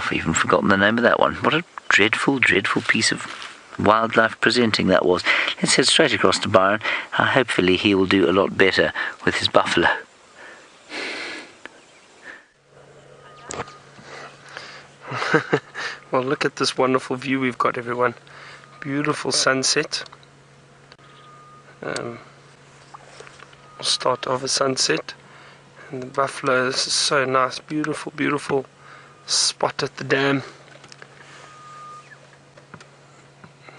I've even forgotten the name of that one. What a dreadful, dreadful piece of wildlife presenting that was. Let's head straight across to Byron. Hopefully he will do a lot better with his buffalo. Well, look at this wonderful view we've got, everyone. Beautiful sunset. We'll start off a sunset. And the buffalo, this is so nice. Beautiful, beautiful spot at the dam.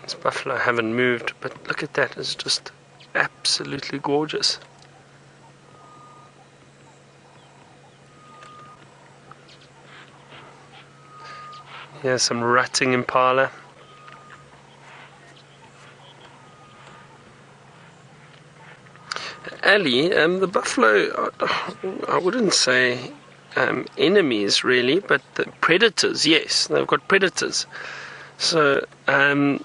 This buffalo haven't moved, but look at that. It's just absolutely gorgeous. Here's some rutting impala. Ali, the buffalo, I wouldn't say enemies really, but the predators, yes, they've got predators. So, animals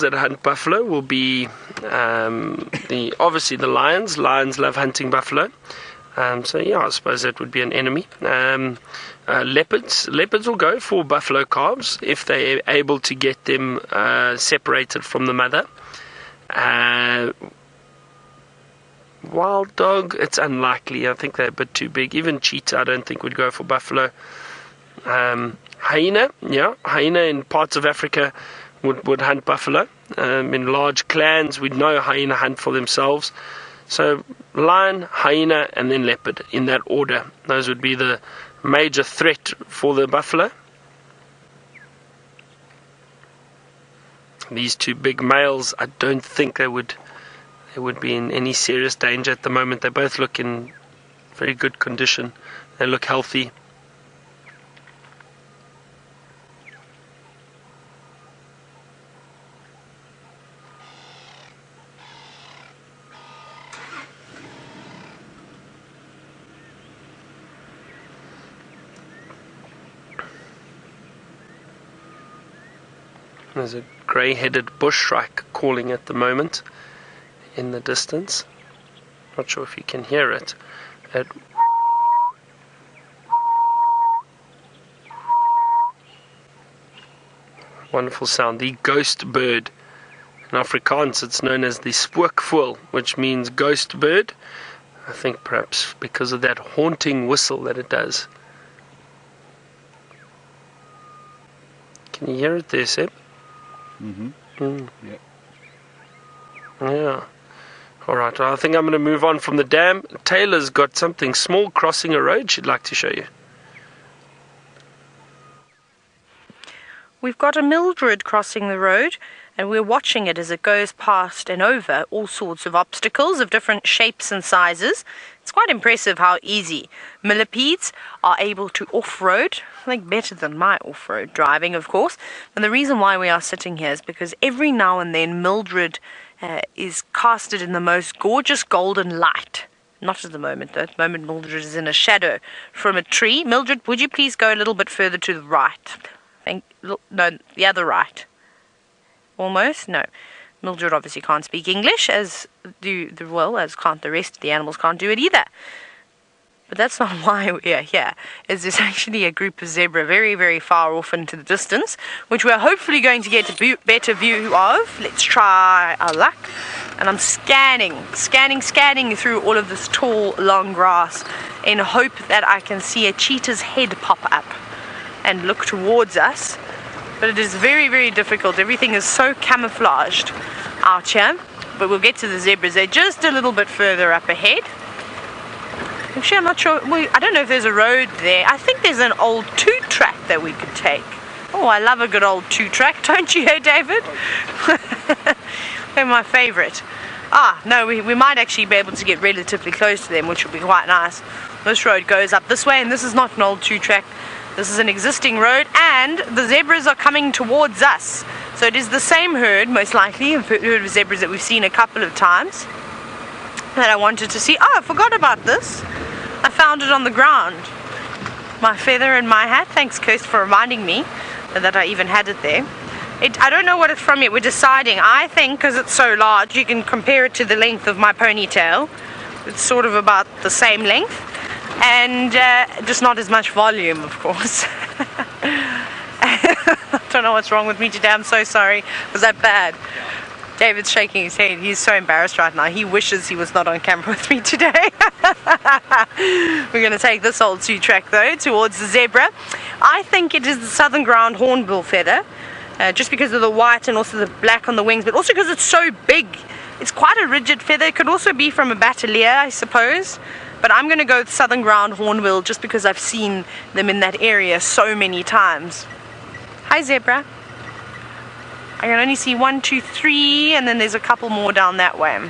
that hunt buffalo will be obviously the lions. Lions love hunting buffalo. So yeah, I suppose that would be an enemy. Leopards will go for buffalo calves if they're able to get them separated from the mother. Wild dog, it's unlikely. I think they're a bit too big. Even cheetah, I don't think would go for buffalo. Hyena in parts of Africa would hunt buffalo. In large clans, we'd know hyena hunt for themselves. So lion, hyena, and then leopard, in that order. Those would be the major threat for the buffalo. These two big males, I don't think they would be in any serious danger at the moment. They both look in very good condition. They look healthy. There's a grey-headed bushshrike calling at the moment in the distance. Not sure if you can hear it. Wonderful sound. The ghost bird. In Afrikaans it's known as the spookvoël, which means ghost bird. I think perhaps because of that haunting whistle that it does. Can you hear it there, Seb? Yeah. Yeah. Alright, well, I think I'm going to move on from the dam. Taylor's got something small crossing a road she'd like to show you. We've got a Mildred crossing the road, and we're watching it as it goes past and over all sorts of obstacles of different shapes and sizes. It's quite impressive how easy Millipedes are able to off-road. I think better than my off-road driving, of course. And the reason why we are sitting here is because every now and then Mildred is casted in the most gorgeous golden light. Not at the moment, though. At the moment Mildred is in a shadow from a tree. Mildred, would you please go a little bit further to the right? No, the other right. Almost? No. Mildred obviously can't speak English, as can't the rest of the animals can't do it either. But that's not why we are here. There's actually a group of zebra very, very far off into the distance, which we're hopefully going to get a better view of. Let's try our luck. And I'm scanning through all of this tall, long grass in hope that I can see a cheetah's head pop up and look towards us. But it is very, very difficult. Everything is so camouflaged out here. But we'll get to the zebras. They're just a little bit further up ahead. Actually, I'm not sure. I don't know if there's a road there. I think there's an old two-track that we could take. Oh, I love a good old two-track. Don't you, hey, David? They're my favourite. No, we might actually be able to get relatively close to them, which would be quite nice. This road goes up this way, and this is not an old two-track. This is an existing road, and the zebras are coming towards us. So it is the same herd, most likely, a herd of zebras that we've seen a couple of times, that I wanted to see. Oh, I forgot about this. I found it on the ground. My feather in my hat. Thanks, Kirst, for reminding me that I even had it there. I don't know what it's from yet. We're deciding. I think because it's so large, you can compare it to the length of my ponytail. It's sort of about the same length. and just not as much volume, of course. I don't know what's wrong with me today. I'm so sorry. Was that bad? David's shaking his head. He's so embarrassed right now. He wishes he was not on camera with me today. We're going to take this old 2-track though towards the zebra. I think it is the southern ground hornbill feather, just because of the white and also the black on the wings, but also because it's so big. It's quite a rigid feather. It could also be from a battalier, I suppose. But I'm going to go with southern ground hornbill just because I've seen them in that area so many times. Hi zebra. I can only see 1, 2, 3, and then there's a couple more down that way.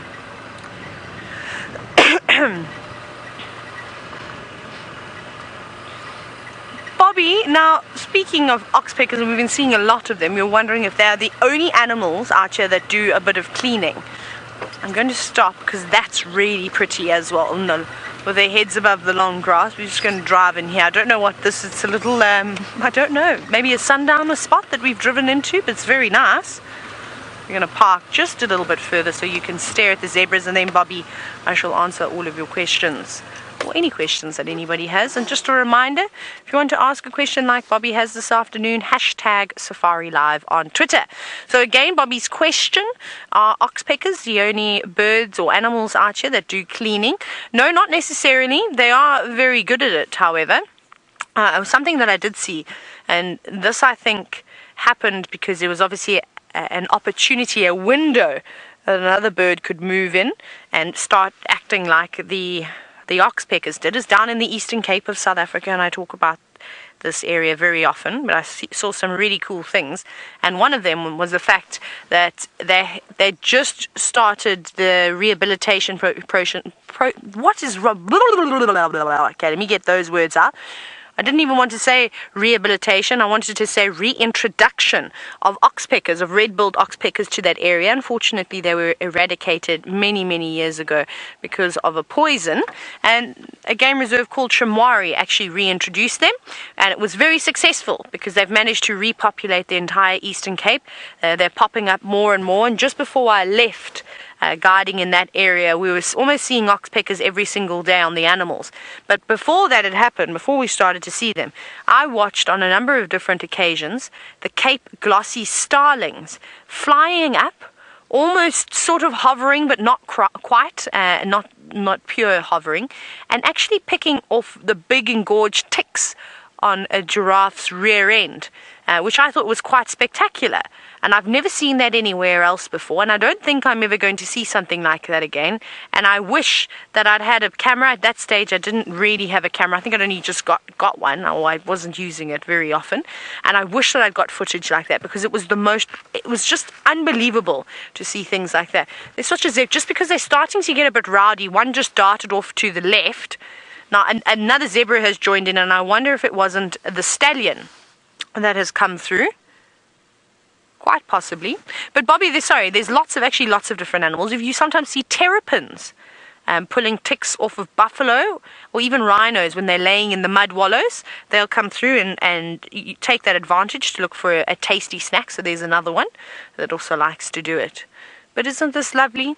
Bobby, now speaking of oxpeckers, and we've been seeing a lot of them, you're wondering if they're the only animals out here that do a bit of cleaning. I'm going to stop because that's really pretty as well. No, with their heads above the long grass. We're just going to drive in here. I don't know what this is. It's a little, I don't know, maybe a sundowner spot that we've driven into, but it's very nice. We're going to park just a little bit further so you can stare at the zebras, and then Bobby, I shall answer all of your questions, or any questions that anybody has. And just a reminder, if you want to ask a question like Bobby has this afternoon, hashtag Safari Live on Twitter. So again, Bobby's question, are oxpeckers the only birds or animals out here that do cleaning? No, not necessarily. They are very good at it, however. Something that I did see, and this I think happened because there was obviously an opportunity, a window that another bird could move in and start acting like the oxpeckers did, is down in the Eastern Cape of South Africa, and I talk about this area very often, but I saw some really cool things, and one of them was the fact that they just started the rehabilitation what is okay, let me get those words out. I didn't even want to say rehabilitation. I wanted to say reintroduction of oxpeckers, of red-billed oxpeckers to that area. Unfortunately, they were eradicated many, many years ago because of a poison. And a game reserve called Chameleon actually reintroduced them. And it was very successful because they've managed to repopulate the entire Eastern Cape. They're popping up more and more. And just before I left, guiding in that area, we were almost seeing oxpeckers every single day on the animals. But before that had happened, before we started to see them, I watched on a number of different occasions the Cape glossy starlings flying up, almost sort of hovering, but not quite, not pure hovering, and actually picking off the big engorged ticks on a giraffe's rear end, which I thought was quite spectacular. And I've never seen that anywhere else before, and I don't think I'm ever going to see something like that again. And I wish that I'd had a camera. At that stage, I didn't really have a camera. I think I'd only just got one, or I wasn't using it very often. And I wish that I'd got footage like that, because it was just unbelievable to see things like that. They're such as if, just because they're starting to get a bit rowdy, one just darted off to the left. Now, another zebra has joined in, and I wonder if it wasn't the stallion that has come through. Quite possibly. But Bobby, there's lots of different animals. If you sometimes see terrapins pulling ticks off of buffalo, or even rhinos when they're laying in the mud wallows, they'll come through and you take that advantage to look for a tasty snack. So there's another one that also likes to do it. But isn't this lovely?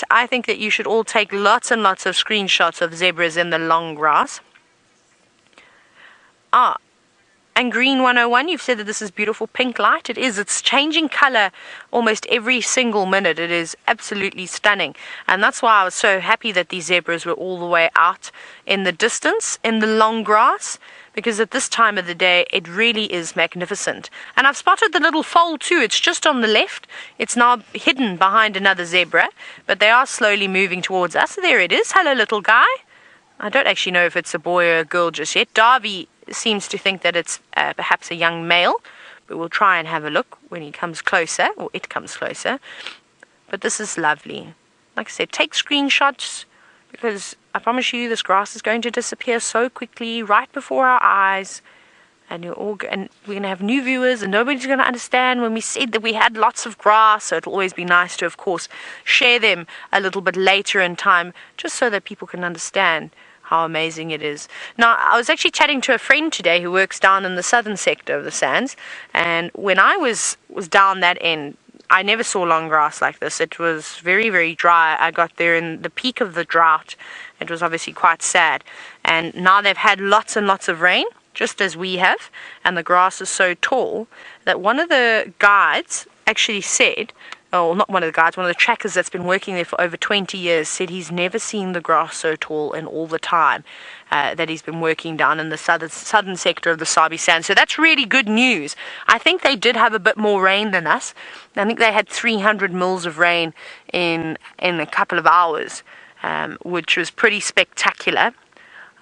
I think that you should all take lots and lots of screenshots of zebras in the long grass. And Green 101, you've said that this is beautiful pink light. It is. It's changing color almost every single minute. It is absolutely stunning. And that's why I was so happy that these zebras were all the way out in the distance, in the long grass, because at this time of the day, it really is magnificent. And I've spotted the little foal too. It's just on the left. It's now hidden behind another zebra, but they are slowly moving towards us. There it is. Hello, little guy. I don't actually know if it's a boy or a girl just yet. Darby seems to think that it's perhaps a young male, but we'll try and have a look when he comes closer, or it comes closer. But this is lovely. Like I said, take screenshots, because I promise you this grass is going to disappear so quickly right before our eyes, and we're going to have new viewers, and nobody's going to understand when we said that we had lots of grass. So it'll always be nice to, of course, share them a little bit later in time, just so that people can understand how amazing it is. Now, I was actually chatting to a friend today who works down in the southern sector of the sands, and when I was down that end, I never saw long grass like this. It was very, very dry. I got there in the peak of the drought. It was obviously quite sad. And now they've had lots and lots of rain, just as we have, and the grass is so tall that one of the guides actually said, oh, not one of the guides, one of the trackers that's been working there for over 20 years said he's never seen the grass so tall in all the time that he's been working down in the southern sector of the Sabi Sand. So that's really good news. I think they did have a bit more rain than us. I think they had 300 mils of rain in a couple of hours, which was pretty spectacular.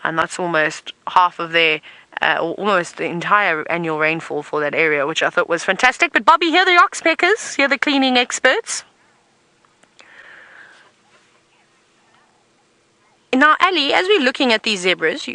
And that's almost half of their, almost the entire annual rainfall for that area, which I thought was fantastic. But Bobby, here are the oxpeckers, here are the cleaning experts. Now, Ali, as we're looking at these zebras,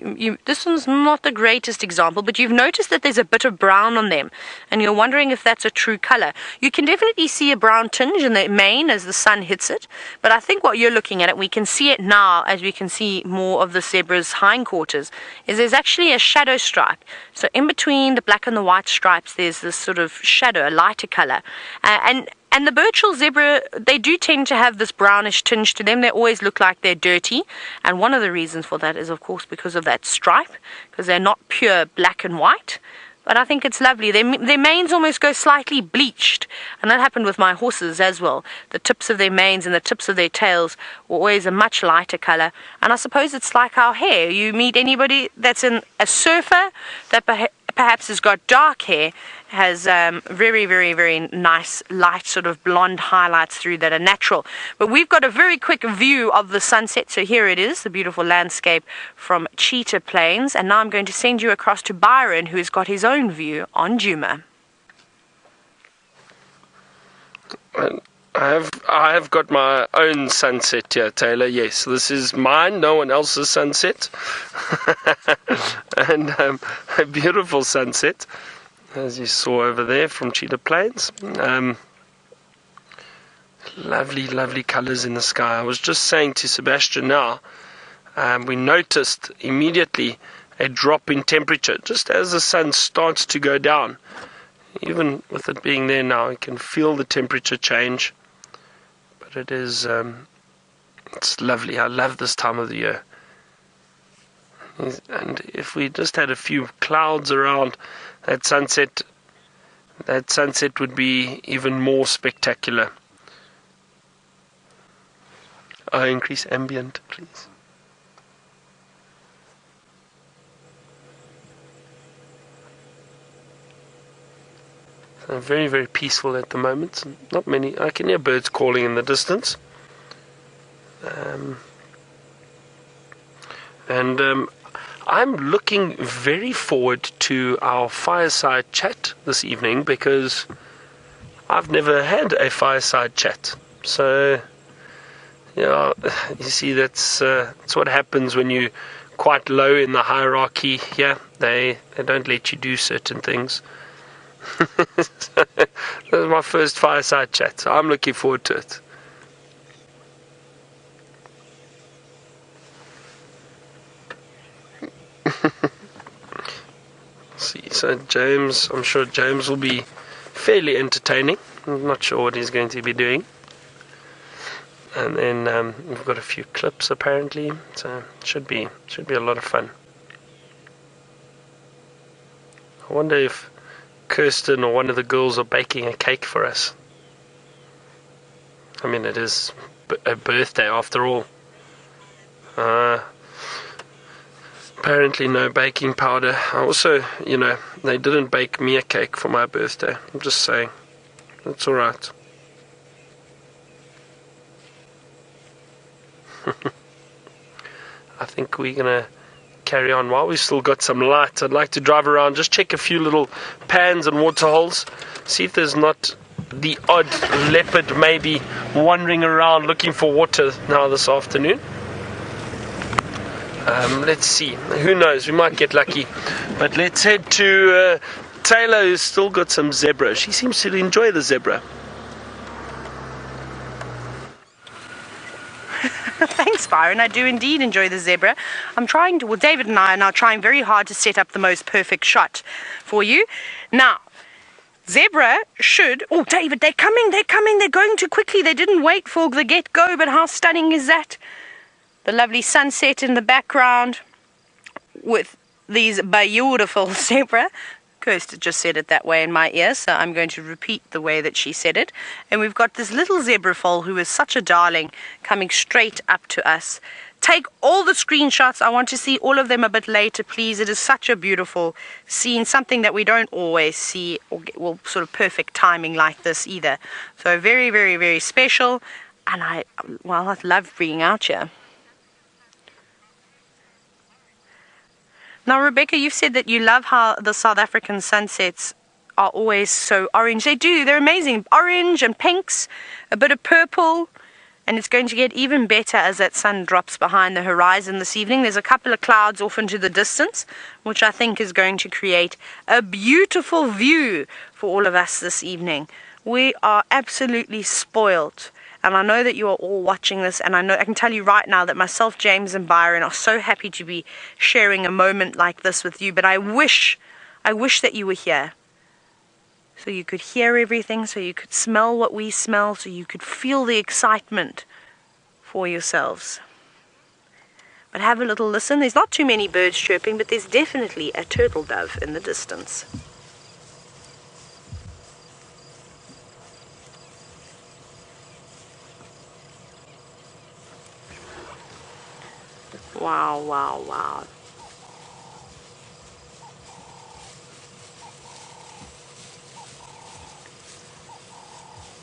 this one's not the greatest example, but you've noticed that there's a bit of brown on them, and you're wondering if that's a true color. You can definitely see a brown tinge in the mane as the sun hits it, but I think what you're looking at, we can see it now as we can see more of the zebra's hindquarters, is there's actually a shadow stripe. So in between the black and the white stripes, there's this sort of shadow, a lighter color. And the Birchall zebra, they do tend to have this brownish tinge to them. They always look like they're dirty. And one of the reasons for that is, of course, because of that stripe, because they're not pure black and white. But I think it's lovely. Their manes almost go slightly bleached. And that happened with my horses as well. The tips of their manes and the tips of their tails were always a much lighter color. And I suppose it's like our hair. You meet anybody that's a surfer that perhaps has got dark hair, has very, very, very nice light sort of blonde highlights through that are natural. But we've got a very quick view of the sunset. So here it is, the beautiful landscape from Cheetah Plains. And now I'm going to send you across to Byron, who has got his own view on Djuma. I have got my own sunset here, Taylor. Yes, this is mine, no one else's sunset. And a beautiful sunset, as you saw over there from Cheetah Plains. Lovely, lovely colours in the sky. I was just saying to Sebastian now, we noticed immediately a drop in temperature just as the sun starts to go down. Even with it being there now, you can feel the temperature change. But it is, it's lovely. I love this time of the year. And if we just had a few clouds around, that sunset would be even more spectacular. Increase ambient, please. So very, very peaceful at the moment. Not many. I can hear birds calling in the distance. I'm looking very forward to our fireside chat this evening because I've never had a fireside chat. So, you see, that's what happens when you're quite low in the hierarchy here. They don't let you do certain things. So, this is my first fireside chat, so I'm looking forward to it. See, so James, I'm sure James will be fairly entertaining. I'm not sure what he's going to be doing. And then we've got a few clips apparently, so it should be a lot of fun. I wonder if Kirsten or one of the girls are baking a cake for us. I mean, it is a birthday after all. Apparently no baking powder. I also, they didn't bake me a cake for my birthday. I'm just saying. That's alright. I think we're going to carry on. While we've still got some light, I'd like to drive around, just check a few little pans and water holes, see if there's not the odd leopard maybe wandering around looking for water now this afternoon. Let's see. Who knows? We might get lucky. But let's head to Taylor, who's still got some zebra. She seems to enjoy the zebra. Thanks, Byron. I do indeed enjoy the zebra. David and I are now trying very hard to set up the most perfect shot for you. Now, Zebra should... Oh, David, they're coming. They're going too quickly. They didn't wait for the get-go, but how stunning is that? The lovely sunset in the background with these beautiful zebra. Kirsten just said it that way in my ear, so I'm going to repeat the way that she said it. And we've got this little zebra foal who is such a darling coming straight up to us. Take all the screenshots. I want to see all of them a bit later, please. It is such a beautiful scene, something that we don't always see, or get, well, sort of perfect timing like this either. So very, very, very special. And I love being out here. Now, Rebecca, you've said that you love how the South African sunsets are always so orange. They do. They're amazing. Orange and pinks, a bit of purple. And it's going to get even better as that sun drops behind the horizon this evening. There's a couple of clouds off into the distance, which I think is going to create a beautiful view for all of us this evening. We are absolutely spoiled. And I know that you are all watching this, and I can tell you right now that myself, James, and Byron are so happy to be sharing a moment like this with you. But I wish that you were here. So you could hear everything, so you could smell what we smell, so you could feel the excitement for yourselves. But have a little listen. There's not too many birds chirping, but there's definitely a turtle dove in the distance. Wow, wow, wow.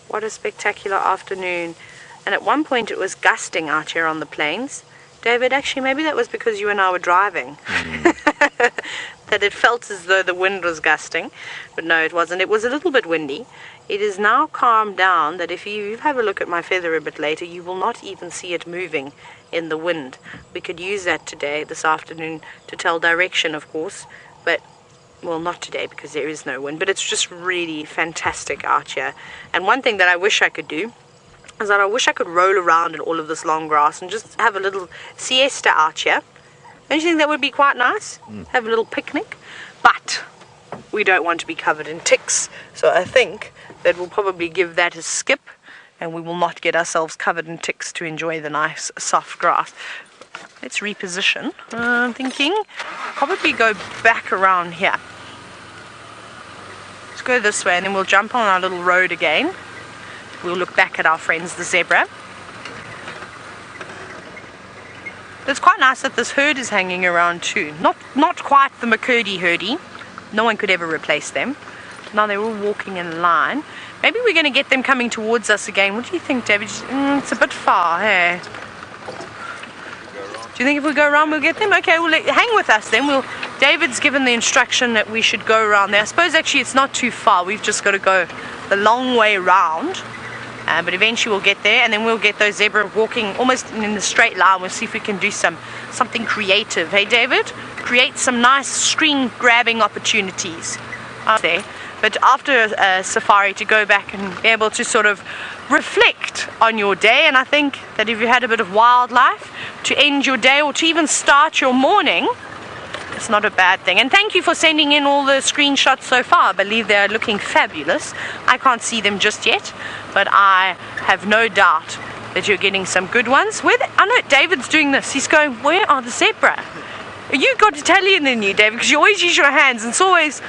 What a spectacular afternoon. And at one point it was gusting out here on the plains. David, actually maybe that was because you and I were driving. That it felt as though the wind was gusting. But no, it wasn't. It was a little bit windy. It is now calmed down that if you have a look at my feather a bit later, you will not even see it moving in the wind. We could use that today, this afternoon, to tell direction, of course. But well, not today because there is no wind, but it's just really fantastic out here. And one thing that I wish I could do is that I wish I could roll around in all of this long grass and just have a little siesta out here. Don't you think that would be quite nice? Have a little picnic. But we don't want to be covered in ticks, so I think that we'll probably give that a skip and we will not get ourselves covered in ticks to enjoy the nice soft grass. Let's reposition. I'm thinking probably go back around here. Let's go this way and then we'll jump on our little road again. We'll look back at our friends the zebra. It's quite nice that this herd is hanging around too. Not quite the McCurdy herdy. No one could ever replace them. Now they're all walking in line. Maybe we're going to get them coming towards us again. What do you think, David? It's a bit far, hey? Do you think if we go around we'll get them? Okay, well, hang with us then. David's given the instruction that we should go around there. I suppose actually it's not too far. We've just got to go the long way round. But eventually we'll get there and then we'll get those zebra walking almost in the straight line. We'll see if we can do something creative. Hey, David? Create some nice screen grabbing opportunities out there. But after a safari, to go back and be able to sort of reflect on your day. And I think that if you had a bit of wildlife to end your day or to even start your morning, it's not a bad thing. And thank you for sending in all the screenshots so far. I believe they are looking fabulous. I can't see them just yet, but I have no doubt that you're getting some good ones. I know David's doing this. He's going, where are the zebra? You got Italian in you, David, because you always use your hands. And it's always,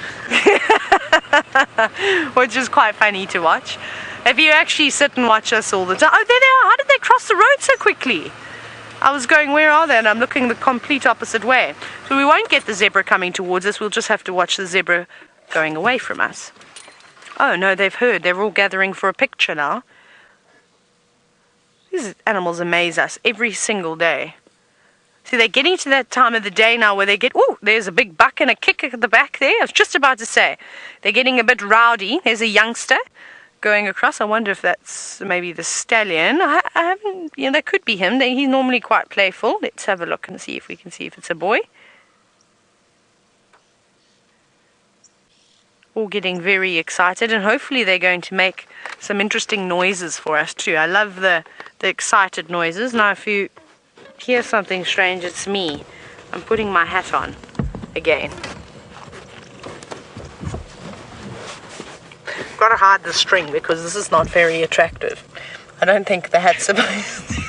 which is quite funny to watch. If you actually sit and watch us all the time. Oh, there they are. How did they cross the road so quickly? I was going, where are they? And I'm looking the complete opposite way. So we won't get the zebra coming towards us. We'll just have to watch the zebra going away from us. Oh, no, they've heard. They're all gathering for a picture now. These animals amaze us every single day. See, they're getting to that time of the day now where they get, oh, there's a big buck and a kick at the back there. I was just about to say, they're getting a bit rowdy. There's a youngster going across. I wonder if that's maybe the stallion. I haven't, that could be him. He's normally quite playful. Let's have a look and see if we can see if it's a boy. All getting very excited, and hopefully they're going to make some interesting noises for us too. I love the excited noises. Now if you hear something strange, it's me. I'm putting my hat on again. got to hide the string because this is not very attractive. I don't think the hat's supposed to.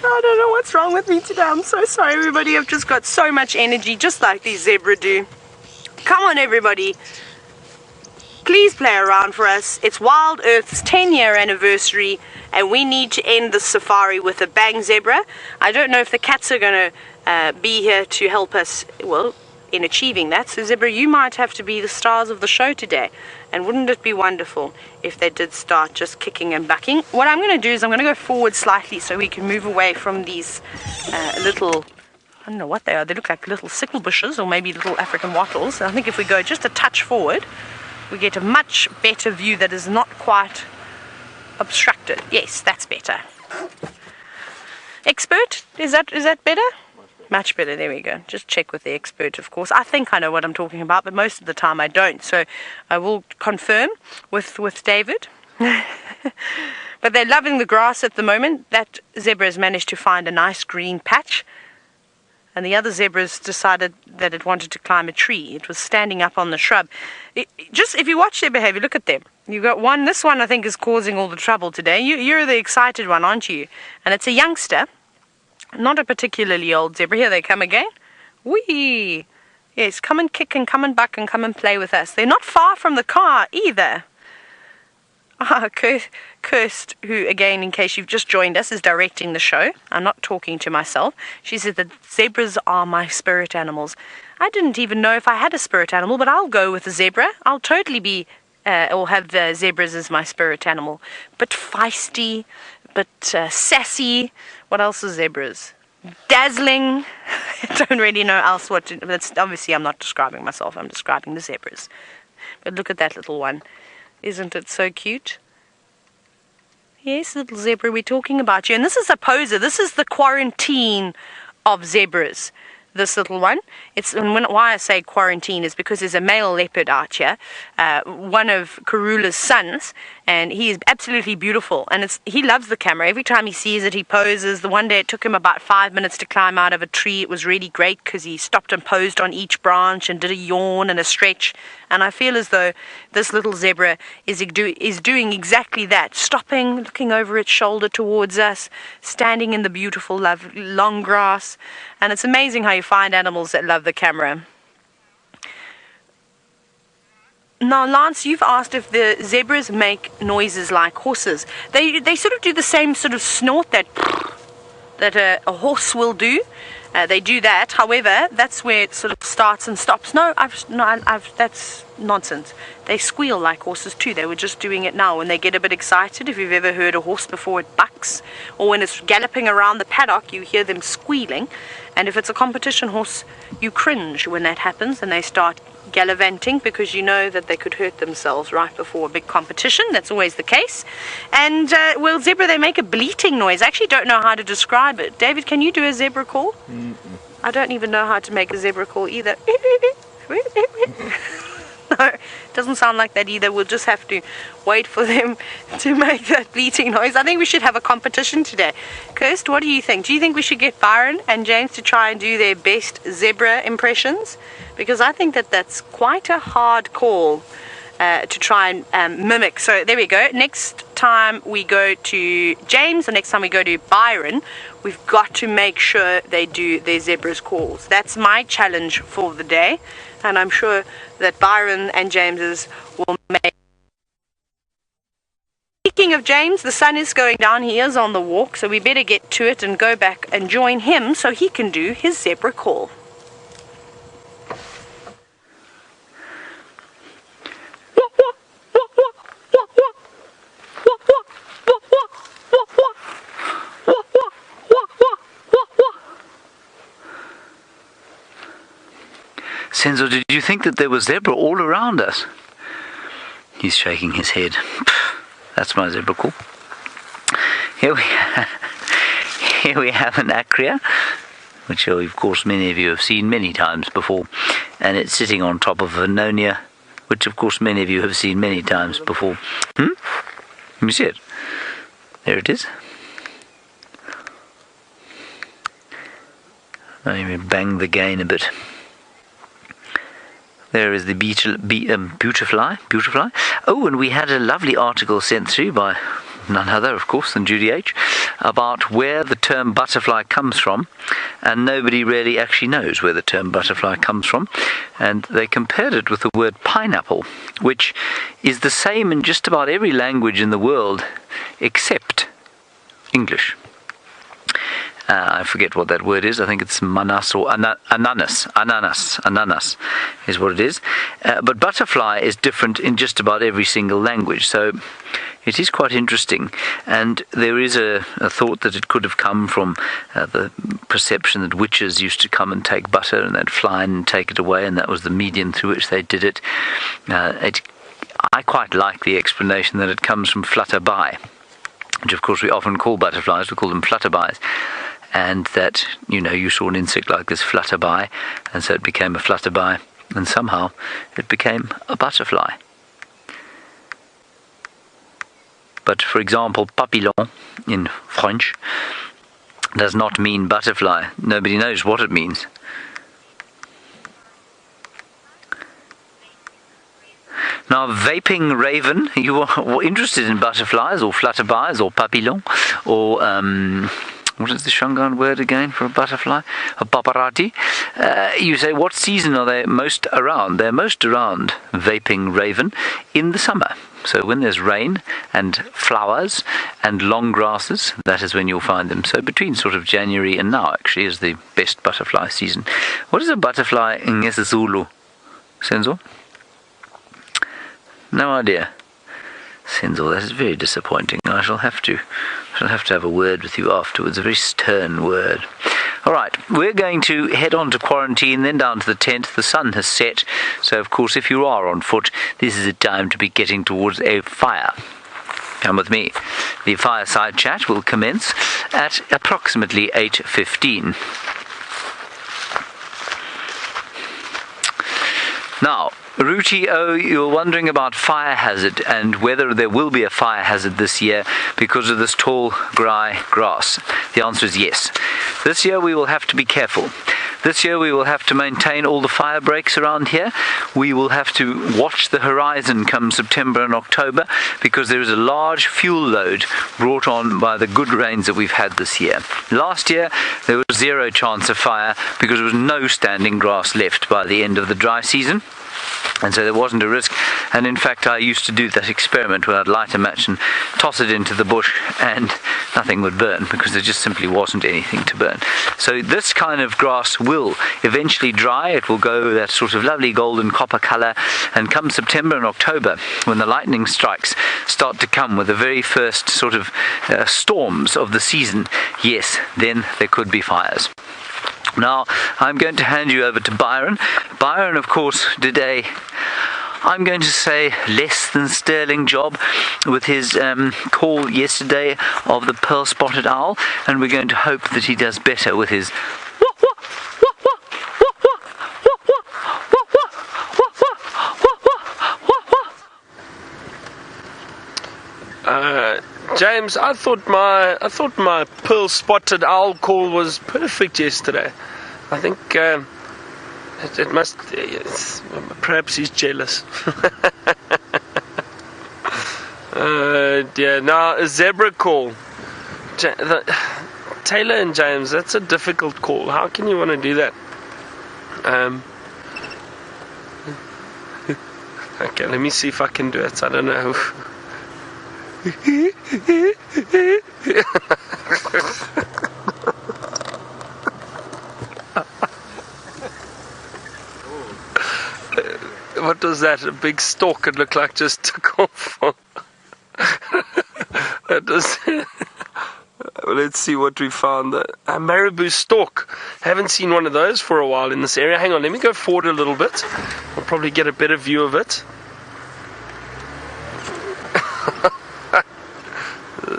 I don't know what's wrong with me today. I'm so sorry, everybody. I've just got so much energy, just like these zebra do. Come on, everybody. Please play around for us. It's Wild Earth's 10-year anniversary, and we need to end the safari with a bang, zebra. I don't know if the cats are going to be here to help us, well, in achieving that. So, zebra, you might have to be the stars of the show today. And wouldn't it be wonderful if they did start just kicking and bucking? What I'm going to do is I'm going to go forward slightly so we can move away from these little, I don't know what they are. They look like little sickle bushes or maybe little African wattles. I think if we go just a touch forward, we get a much better view that is not quite obstructed. Yes, that's better. Expert, is that better? Much better, there we go. Just check with the expert, of course. I think I know what I'm talking about, but most of the time I don't. So I will confirm with David. But they're loving the grass at the moment. That zebra has managed to find a nice green patch. And the other zebra's decided that it wanted to climb a tree. It was standing up on the shrub. Just if you watch their behavior, look at them. You've got one, this one I think is causing all the trouble today. You're the excited one, aren't you? And it's a youngster. Not a particularly old zebra. Here they come again. Whee! Yes, come and kick and come and buck and come and play with us. They're not far from the car either. Kirst, who again, in case you've just joined us, is directing the show. I'm not talking to myself. She said that zebras are my spirit animals. I didn't even know if I had a spirit animal, but I'll go with a zebra. I'll totally be, or have the zebras as my spirit animal. But feisty, but sassy. What else are zebras? Dazzling. I don't really know else what to... That's, obviously, I'm not describing myself. I'm describing the zebras. But look at that little one. Isn't it so cute? Yes, little zebra, we're talking about you. And this is a poser. This is the quarantine of zebras. This little one. Why I say quarantine is because there's a male leopard out here, one of Karula's sons, and he is absolutely beautiful. And he loves the camera. Every time he sees it, he poses. The one day it took him about 5 minutes to climb out of a tree. It was really great because he stopped and posed on each branch and did a yawn and a stretch. And I feel as though this little zebra is doing exactly that, stopping, looking over its shoulder towards us, standing in the beautiful, long grass. And it's amazing how you find animals that love the camera. Now, Lance, you've asked if the zebras make noises like horses. They sort of do the same sort of snort that a horse will do. They do that. However, that's where it sort of starts and stops. That's nonsense. They squeal like horses too. They were just doing it now when they get a bit excited. If you've ever heard a horse before it bucks, or when it's galloping around the paddock, you hear them squealing. And if it's a competition horse, you cringe when that happens and they start gallivanting because you know that they could hurt themselves right before a big competition. That's always the case. And, well, zebra, they make a bleating noise. I actually don't know how to describe it. David, can you do a zebra call? I don't even know how to make a zebra call either. No, it doesn't sound like that either. We'll just have to wait for them to make that bleating noise. I think we should have a competition today. Kirst, what do you think? Do you think we should get Byron and James to try and do their best zebra impressions? Because I think that that's quite a hard call to try and mimic. So there we go. Next time we go to James, or next time we go to Byron, we've got to make sure they do their zebra's calls. That's my challenge for the day. And I'm sure that Byron and James's will make. Speaking of James, the sun is going down. He is on the walk, so we better get to it and go back and join him so he can do his zebra call. Senzo, did you think that there was zebra all around us? He's shaking his head. That's my zebra call. Here we have an acria, which of course many of you have seen many times before, and it's sitting on top of a nonia, which of course many of you have seen many times before. Let me see it. There it is. Let me bang the gain a bit. There is the beautifly. Oh, and we had a lovely article sent through by none other, of course, than Judy H, about where the term butterfly comes from, and nobody really actually knows where the term butterfly comes from. And they compared it with the word pineapple, which is the same in just about every language in the world except English. I forget what that word is. I think it's manas or ananas. Ananas is what it is. But butterfly is different in just about every single language. So it is quite interesting. And there is a thought that it could have come from the perception that witches used to come and take butter and they'd fly and take it away, and that was the medium through which they did it. I quite like the explanation that it comes from flutterby, which of course we often call butterflies. We call them flutterbys. And that, you saw an insect like this flutter by, and so it became a flutterby, and somehow it became a butterfly. But, for example, papillon in French does not mean butterfly. Nobody knows what it means. Now, vaping raven, you are interested in butterflies, or flutterbys, or papillon, or what is the Shangaan word again for a butterfly? A paparati. You say, what season are they most around? They're most around, vaping raven, in the summer. So when there's rain and flowers and long grasses, that is when you'll find them. So between sort of January and now, actually, is the best butterfly season. What is a butterfly in isiZulu, Senzo? No idea. Senzo, that is very disappointing. I shall have to have a word with you afterwards, a very stern word. All right, we're going to head on to quarantine, then down to the tent. The sun has set, so of course if you are on foot, this is a time to be getting towards a fire. Come with me. The fireside chat will commence at approximately 8:15. Now, Ruchi, you're wondering about fire hazard and whether there will be a fire hazard this year because of this tall, dry grass. The answer is yes. This year we will have to be careful. This year we will have to maintain all the fire breaks around here. We will have to watch the horizon come September and October because there is a large fuel load brought on by the good rains that we've had this year. Last year there was zero chance of fire because there was no standing grass left by the end of the dry season. And so there wasn't a risk, and in fact I used to do that experiment where I'd light a match and toss it into the bush and nothing would burn because there just simply wasn't anything to burn. So this kind of grass will eventually dry. It will go that sort of lovely golden copper colour, and come September and October, when the lightning strikes start to come with the very first sort of storms of the season, yes, then there could be fires. Now, I'm going to hand you over to Byron. Byron, of course, did I'm going to say, less than sterling job with his call yesterday of the pearl-spotted owl, and we're going to hope that he does better with his James, I thought my pearl-spotted owl call was perfect yesterday. I think it must. Perhaps he's jealous. Yeah. Now a zebra call. Taylor and James, that's a difficult call. How can you want to do that? Okay, let me see if I can do it. I don't know. What was that? A big stork, it looked like, just took off. That was. Let's see what we found. A Marabou stork. Haven't seen one of those for a while in this area. Hang on, let me go forward a little bit. I'll probably get a better view of it.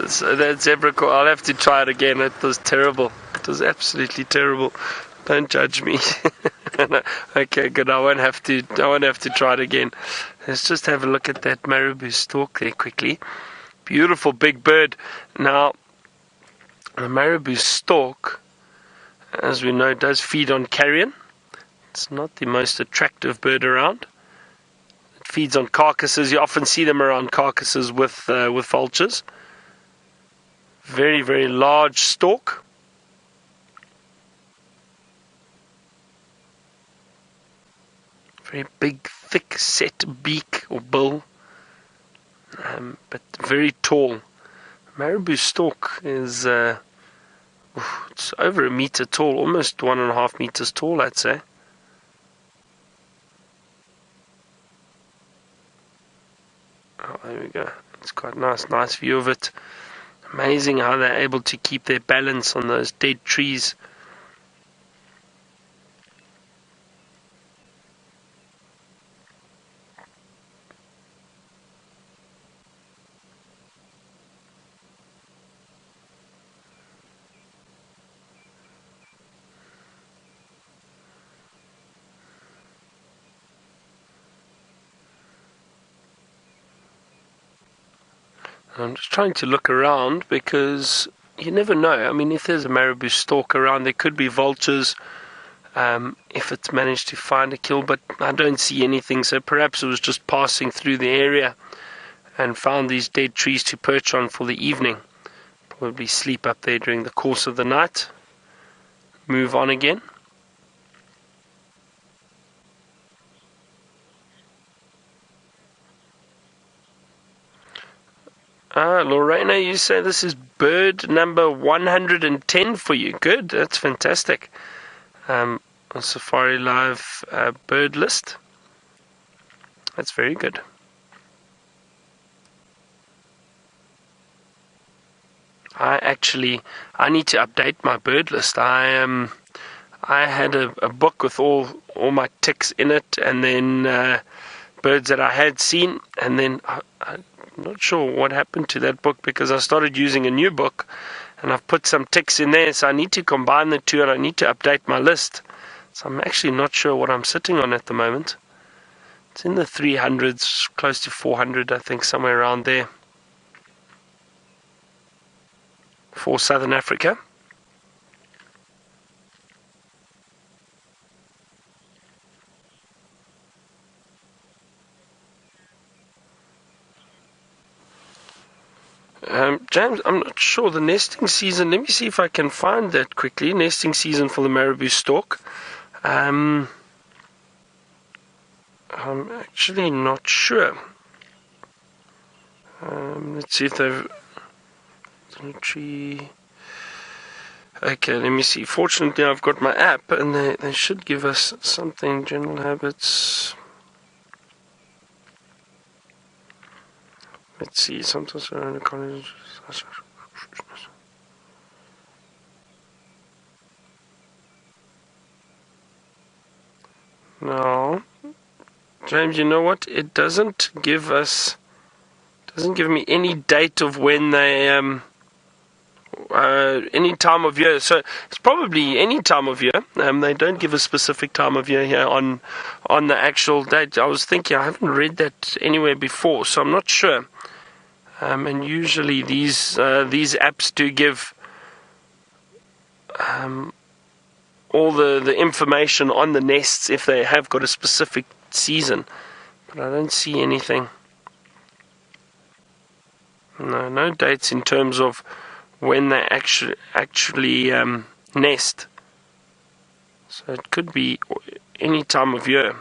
So that zebra call, I'll have to try it again. It was terrible. It was absolutely terrible. Don't judge me. Okay, good. I won't have to try it again. Let's just have a look at that Marabou stork there quickly. Beautiful big bird. Now, the Marabou stork, as we know, does feed on carrion. It's not the most attractive bird around. It feeds on carcasses. You often see them around carcasses with vultures. Very, very large stork. Very big, thick set beak or bill, but very tall. Marabou stork is it's over 1 meter tall, almost 1.5 meters tall, I'd say. Oh, there we go. It's quite nice view of it. Amazing how they're able to keep their balance on those dead trees. I'm just trying to look around because you never know. I mean, if there's a Marabou stork around, there could be vultures if it's managed to find a kill, but I don't see anything, so perhaps it was just passing through the area and found these dead trees to perch on for the evening. Probably sleep up there during the course of the night. Move on again. Lorena, you say this is bird number 110 for you. Good, that's fantastic. On Safari Live bird list. That's very good. I need to update my bird list. I had a book with all my ticks in it, and then birds that I had seen, and then I'm not sure what happened to that book because I started using a new book and I've put some ticks in there, so I need to combine the two and I need to update my list. So I'm actually not sure what I'm sitting on at the moment. It's in the 300s, close to 400, I think, somewhere around there for Southern Africa. James, I'm not sure the nesting season. Let me see if I can find that quickly. Nesting season for the Marabou stork. I'm actually not sure. Let's see if they've... Tree. Okay, let me see. Fortunately, I've got my app, and they should give us something. General habits. Let's see. Sometimes around the college. No, James. You know what? It doesn't give us. Doesn't give me any date of when they any time of year. So it's probably any time of year. They don't give a specific time of year here on the actual date. I was thinking I haven't read that anywhere before, so I'm not sure. And usually these apps do give all the information on the nests if they have got a specific season, but I don't see anything. No dates in terms of when they actually nest. So it could be any time of year.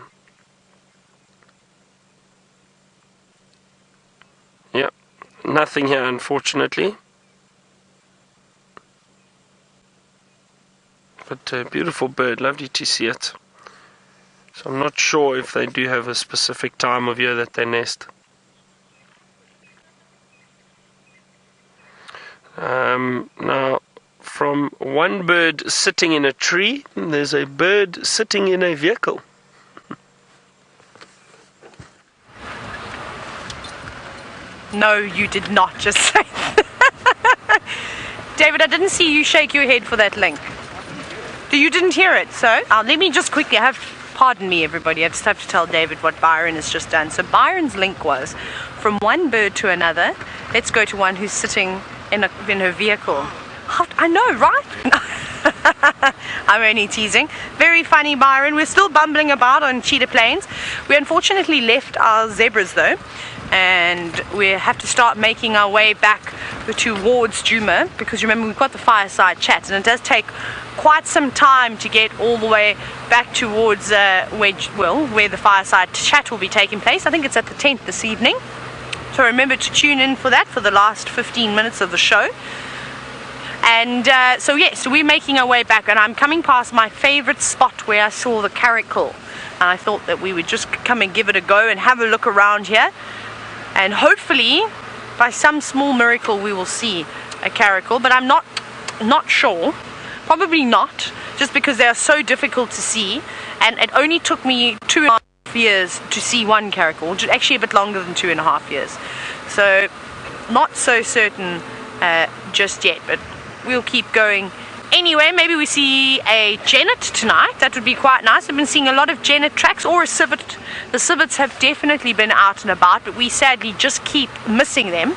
Yeah, nothing here, unfortunately. But a beautiful bird, lovely to see it. So I'm not sure if they do have a specific time of year that they nest. Now, from one bird sitting in a tree, there's a bird sitting in a vehicle. No, you did not just say that. David, I didn't see you shake your head for that link. You didn't hear it, so let me just quickly pardon me everybody, I just have to tell David what Byron has just done. So Byron's link was from one bird to another. Let's go to one who's sitting in her vehicle. I know, right? I'm only teasing. Very funny, Byron. We're still bumbling about on Cheetah Plains. We unfortunately left our zebras though, and we have to start making our way back towards Djuma, because remember we've got the fireside chat, and it does take quite some time to get all the way back towards where the fireside chat will be taking place. I think it's at the tent this evening, so remember to tune in for that for the last 15 minutes of the show. And so we're making our way back, and I'm coming past my favorite spot where I saw the caracal, and I thought that we would just come and give it a go and have a look around here, and hopefully by some small miracle we will see a caracal, but I'm not sure. Probably not, just because they are so difficult to see, and it only took me 2.5 years to see one caracal, actually a bit longer than 2.5 years, so not so certain just yet, but we'll keep going. Anyway, maybe we see a genet tonight. That would be quite nice. I've been seeing a lot of genet tracks, or a civet. The civets have definitely been out and about, but we sadly just keep missing them.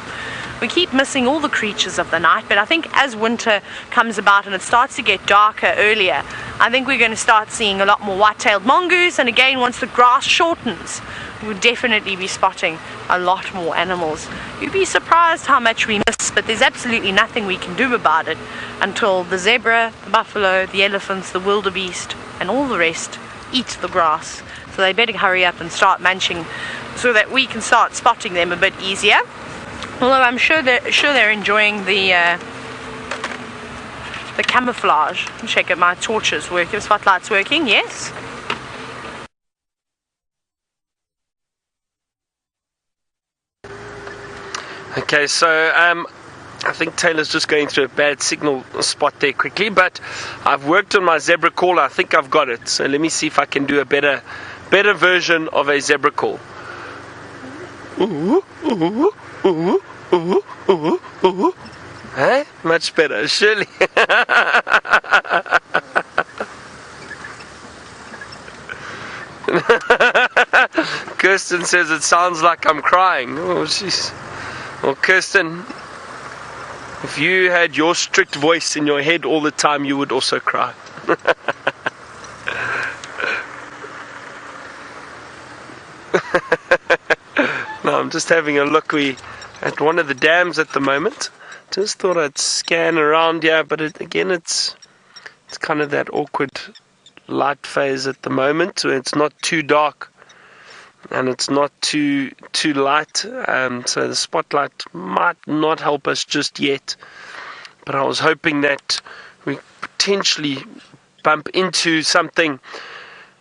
We keep missing all the creatures of the night, but I think as winter comes about and it starts to get darker earlier, I think we're going to start seeing a lot more white-tailed mongoose, and again, once the grass shortens, we'll definitely be spotting a lot more animals. You'd be surprised how much we miss, but there's absolutely nothing we can do about it until the zebra, the buffalo, the elephants, the wildebeest, and all the rest eat the grass. So they better hurry up and start munching so that we can start spotting them a bit easier. Although I'm sure they're enjoying the camouflage. Check out my torches working, spotlight's working, yes. Okay, so I think Taylor's just going through a bad signal spot there quickly, but I've worked on my zebra call. I think I've got it. So let me see if I can do a better version of a zebra call. Ooh, ooh, ooh, ooh, ooh, ooh. Hey, much better, surely. Kirsten says it sounds like I'm crying. Oh, jeez. Well, Kirsten, if you had your strict voice in your head all the time, you would also cry. No, I'm just having a look. We at one of the dams at the moment. Just thought I'd scan around here, but it's kind of that awkward light phase at the moment, where it's not too dark and it's not too light, so the spotlight might not help us just yet, but I was hoping that we potentially bump into something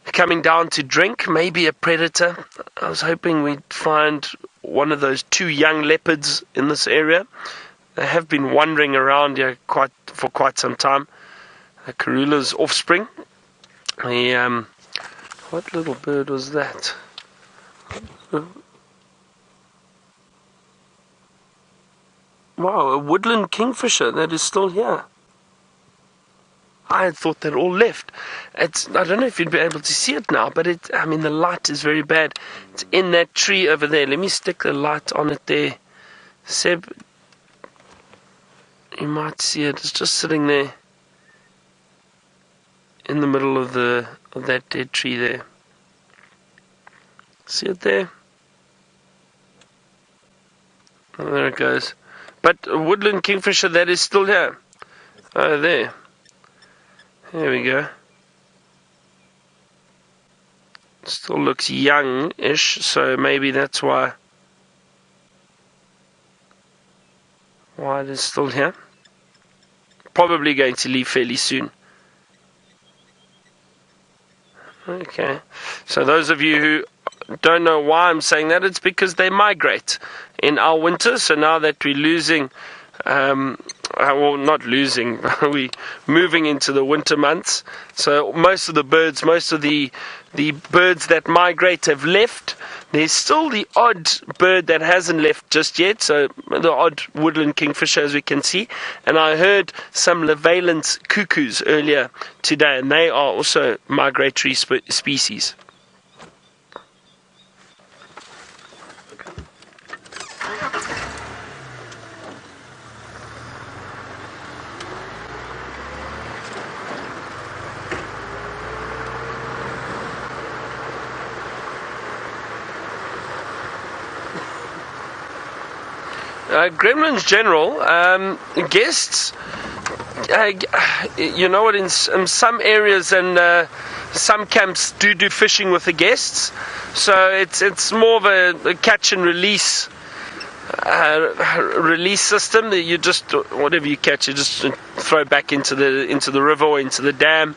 coming down to drink, maybe a predator. I was hoping we'd find one of those 2 young leopards in this area. They have been wandering around here for quite some time. Karula's offspring. What little bird was that? Wow, a woodland kingfisher that is still here. I had thought they'd all left. I don't know if you'd be able to see it now, but the light is very bad. It's in that tree over there. Let me stick the light on it there. Seb, you might see it. It's just sitting there in the middle of that dead tree there. See it there? Oh, there it goes. But a woodland kingfisher that is still here. Oh, there. There we go. Still looks young-ish, so maybe that's why it is still here. Probably going to leave fairly soon. Okay, so those of you who don't know why I'm saying that, it's because they migrate in our winter. So now that we're losing, well, not losing, we're moving into the winter months. So most of the birds that migrate have left. There's still the odd bird that hasn't left just yet, so the odd woodland kingfisher, as we can see. And I heard some Levalent cuckoos earlier today, and they are also migratory species. Gremlins General, guests, you know what, in some areas and some camps do fishing with the guests, so it's more of a catch and release system that you just, whatever you catch, you just throw back into the river or into the dam.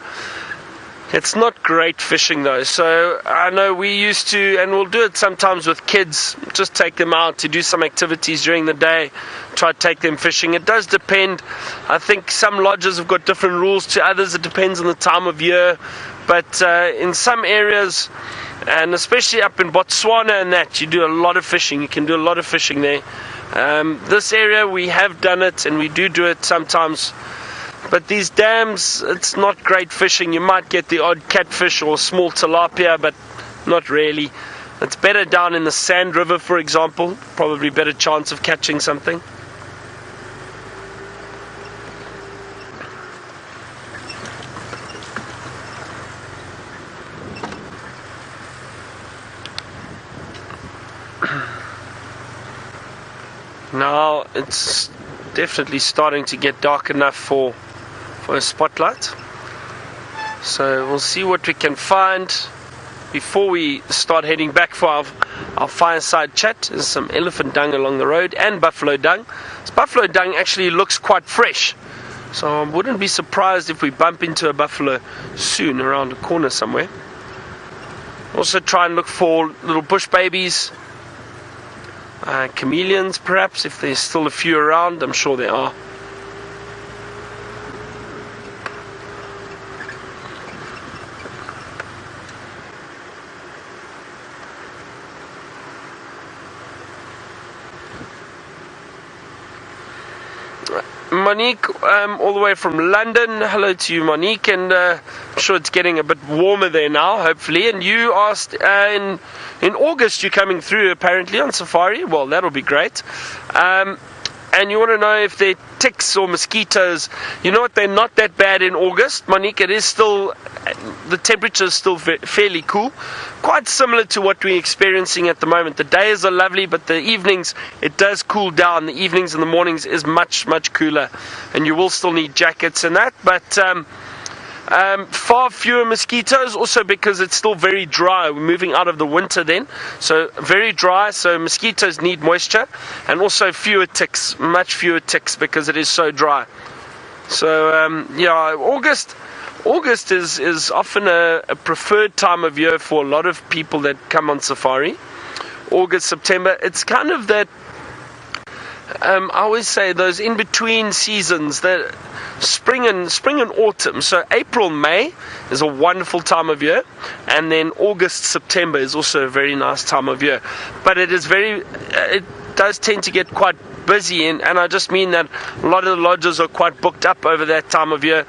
It's not great fishing though, so I know we used to, and we'll do it sometimes with kids, just take them out to do some activities during the day, try to take them fishing. It does depend. I think some lodges have got different rules to others. It depends on the time of year, but in some areas, and especially up in Botswana and that, you do a lot of fishing. You can do a lot of fishing there. This area we have done it, and we do it sometimes. But these dams, it's not great fishing. You might get the odd catfish or small tilapia, but not really. It's better down in the Sand River, for example. Probably better chance of catching something. Now it's definitely starting to get dark enough for a spotlight, so we'll see what we can find before we start heading back for our fireside chat. There's some elephant dung along the road and buffalo dung. This buffalo dung actually looks quite fresh, so I wouldn't be surprised if we bump into a buffalo soon around the corner somewhere. Also try and look for little bush babies, chameleons perhaps, if there's still a few around. I'm sure there are. Monique, all the way from London. Hello to you, Monique, and I'm sure it's getting a bit warmer there now, hopefully. And you asked in August you're coming through apparently on safari. Well, that'll be great. And you want to know if they're ticks or mosquitoes. You know what, they're not that bad in August, Monique. It is still, the temperature is still fairly cool, quite similar to what we're experiencing at the moment. The days are lovely, but the evenings, it does cool down. The evenings and the mornings is much cooler, and you will still need jackets and that, but far fewer mosquitoes, also because it's still very dry. We're moving out of the winter then, so very dry, so mosquitoes need moisture, and also fewer ticks, much fewer ticks, because it is so dry. So yeah, August is often a preferred time of year for a lot of people that come on safari. August, September, it's kind of that, I always say those in-between seasons, that spring and autumn. So April, May is a wonderful time of year, and then August, September is also a very nice time of year. But it does tend to get quite busy, and I just mean that a lot of the lodges are quite booked up over that time of year.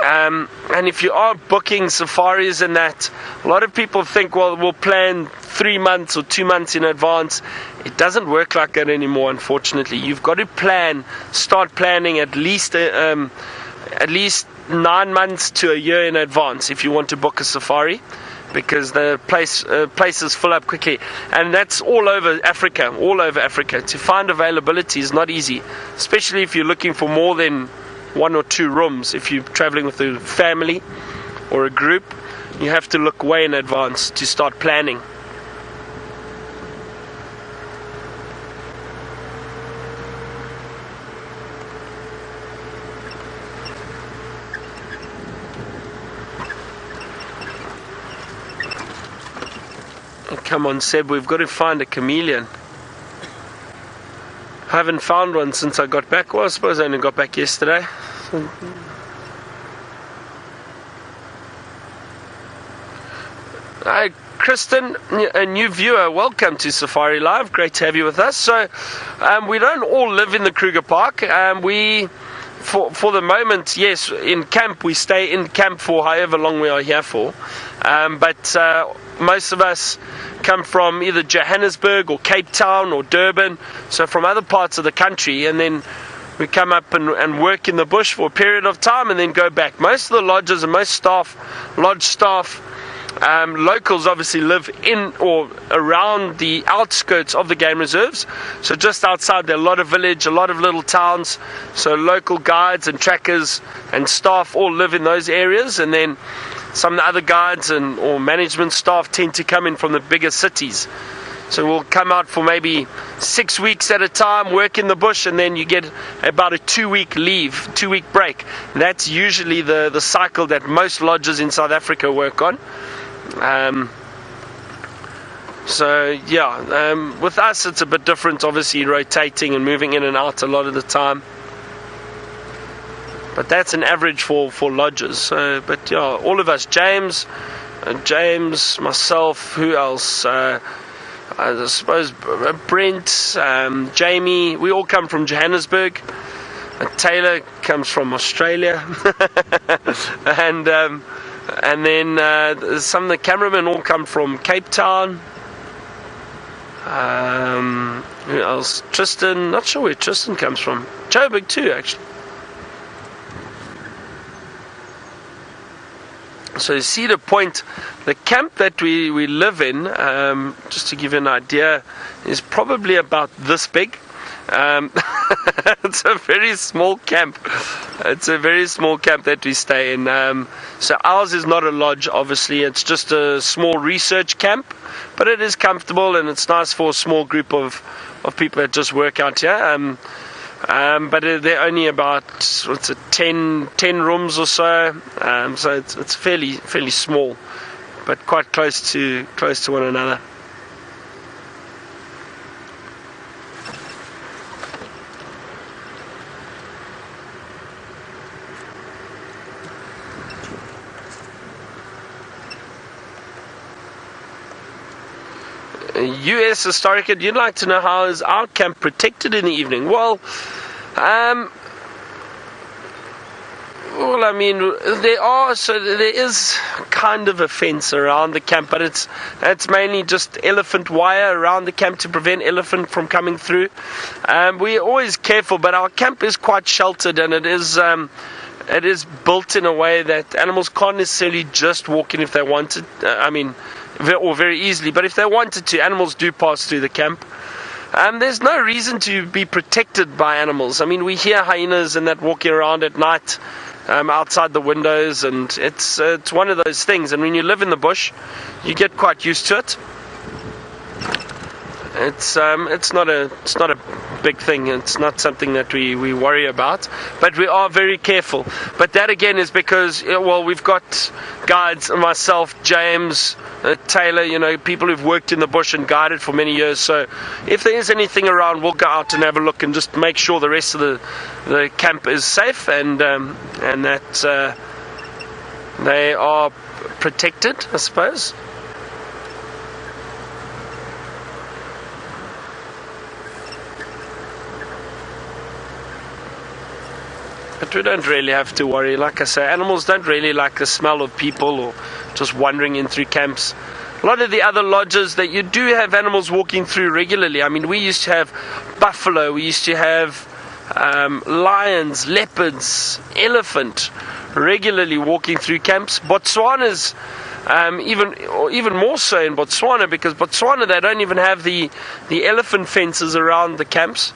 And if you are booking safaris and that, a lot of people think, well, we'll plan 3 months or 2 months in advance. It doesn't work like that anymore, unfortunately. You've got to start planning at least 9 months to a year in advance if you want to book a safari, because the places fill up quickly, and that's all over Africa. To find availability is not easy, especially if you're looking for more than 1 or 2 rooms. If you're traveling with a family or a group, you have to look way in advance to start planning. Come on, Seb, we've got to find a chameleon. I haven't found one since I got back. Well, I suppose I only got back yesterday. Hi, Kristen, a new viewer. Welcome to Safari Live. Great to have you with us. So, we don't all live in the Kruger Park. For the moment, yes, in camp, we stay in camp for however long we are here for. But most of us come from either Johannesburg or Cape Town or Durban, so from other parts of the country, and then we come up and work in the bush for a period of time and then go back. Most of the lodges and most lodge staff Locals obviously live in or around the outskirts of the game reserves. So just outside there, a lot of village, a lot of little towns. So local guides and trackers and staff all live in those areas. And then some of the other guides or management staff tend to come in from the bigger cities. So we'll come out for maybe 6 weeks at a time, work in the bush, and then you get about a 2-week leave, 2-week break. That's usually the cycle that most lodges in South Africa work on. With us it's a bit different, obviously rotating and moving in and out a lot of the time. But that's an average for lodges. All of us, James, myself, who else? I suppose Brent, Jamie, we all come from Johannesburg. Taylor comes from Australia. and then some of the cameramen all come from Cape Town. Who else? Tristan, not sure where Tristan comes from. Joburg too, actually. So you see the point, the camp that we live in, just to give you an idea, is probably about this big. It's a very small camp. It's a very small camp that we stay in. So ours is not a lodge, obviously. It's just a small research camp, but it is comfortable and it's nice for a small group of people that just work out here. But they're only about 10 rooms or so. So it's fairly small, but quite close to one another. US historian, you'd like to know how is our camp protected in the evening? Well, there is kind of a fence around the camp, but it's mainly just elephant wire around the camp to prevent elephant from coming through. We're always careful, but our camp is quite sheltered, and it is built in a way that animals can't necessarily just walk in if they wanted. Or very easily, but if they wanted to, animals do pass through the camp. There's no reason to be protected by animals. I mean, we hear hyenas and that walking around at night outside the windows, and it's one of those things. And when you live in the bush, you get quite used to it. It's not a big thing. It's not something that we worry about, but we are very careful. But that again is because we've got guides, myself, James, Taylor, people who've worked in the bush and guided for many years. So if there is anything around, we'll go out and have a look and just make sure the rest of the camp is safe and that they are protected, I suppose. But we don't really have to worry. Like I say, animals don't really like the smell of people or just wandering in through camps. A lot of the other lodges that you do have animals walking through regularly. I mean, we used to have buffalo, we used to have lions, leopards, elephant regularly walking through camps. Botswana's even more so in Botswana, because Botswana, they don't even have the elephant fences around the camps.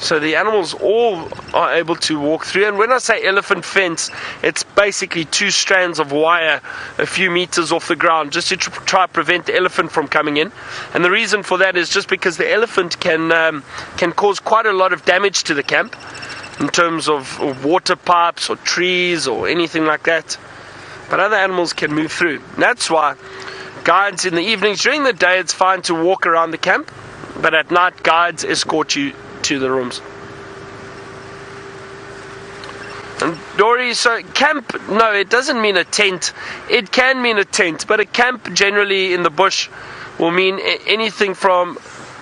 So the animals all are able to walk through. And when I say elephant fence, it's basically 2 strands of wire a few meters off the ground, just to try to prevent the elephant from coming in. And the reason for that is just because the elephant can cause quite a lot of damage to the camp in terms of water pipes or trees or anything like that. But other animals can move through. And that's why guides in the evenings, during the day it's fine to walk around the camp, but at night guides escort you to the rooms. And Dory, so camp, no, it doesn't mean a tent. It can mean a tent, but a camp generally in the bush will mean anything from,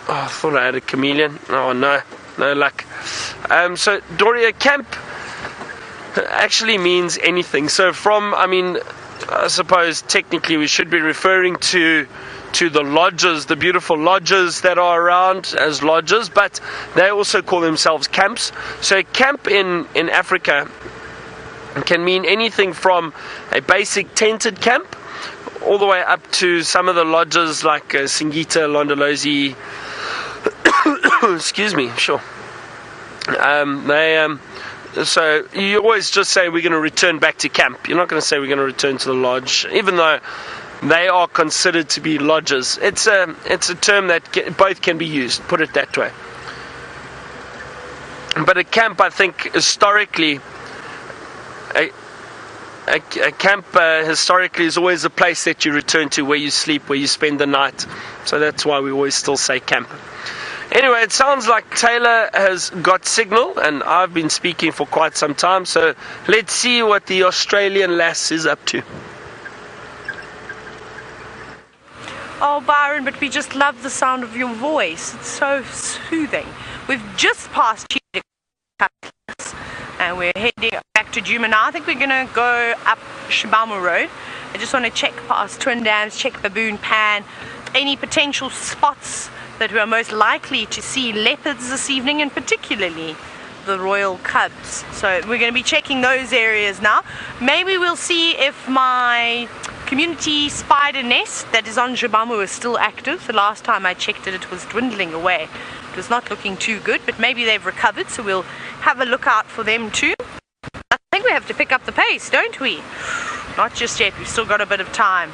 I thought I had a chameleon. Oh no luck. So Dory, a camp actually means anything. So I suppose technically we should be referring to the lodges, the beautiful lodges that are around as lodges, but they also call themselves camps. So camp in Africa can mean anything from a basic tented camp all the way up to some of the lodges like Singita, Londolozi. Excuse me, sure. So you always just say we're going to return back to camp. You're not going to say we're going to return to the lodge, even though they are considered to be lodges. It's a term that both can be used, put it that way. But a camp, I think, historically, a camp historically is always a place that you return to, where you sleep, where you spend the night. So that's why we always still say camp. Anyway, it sounds like Taylor has got signal, and I've been speaking for quite some time, so let's see what the Australian lass is up to. Oh, Byron, but we just love the sound of your voice. It's so soothing. We've just passed Cheetah and we're heading back to Djuma now. I think we're going to go up Shabamu Road. I just want to check past Twin Dams, check Baboon Pan, any potential spots that we are most likely to see leopards this evening, and particularly the royal cubs. So we're going to be checking those areas now. Maybe we'll see if my community spider nest that is on Shabamu is still active. The last time I checked it, it was dwindling away. It was not looking too good, but maybe they've recovered, so we'll have a look out for them too. I think we have to pick up the pace, don't we? Not just yet, we've still got a bit of time.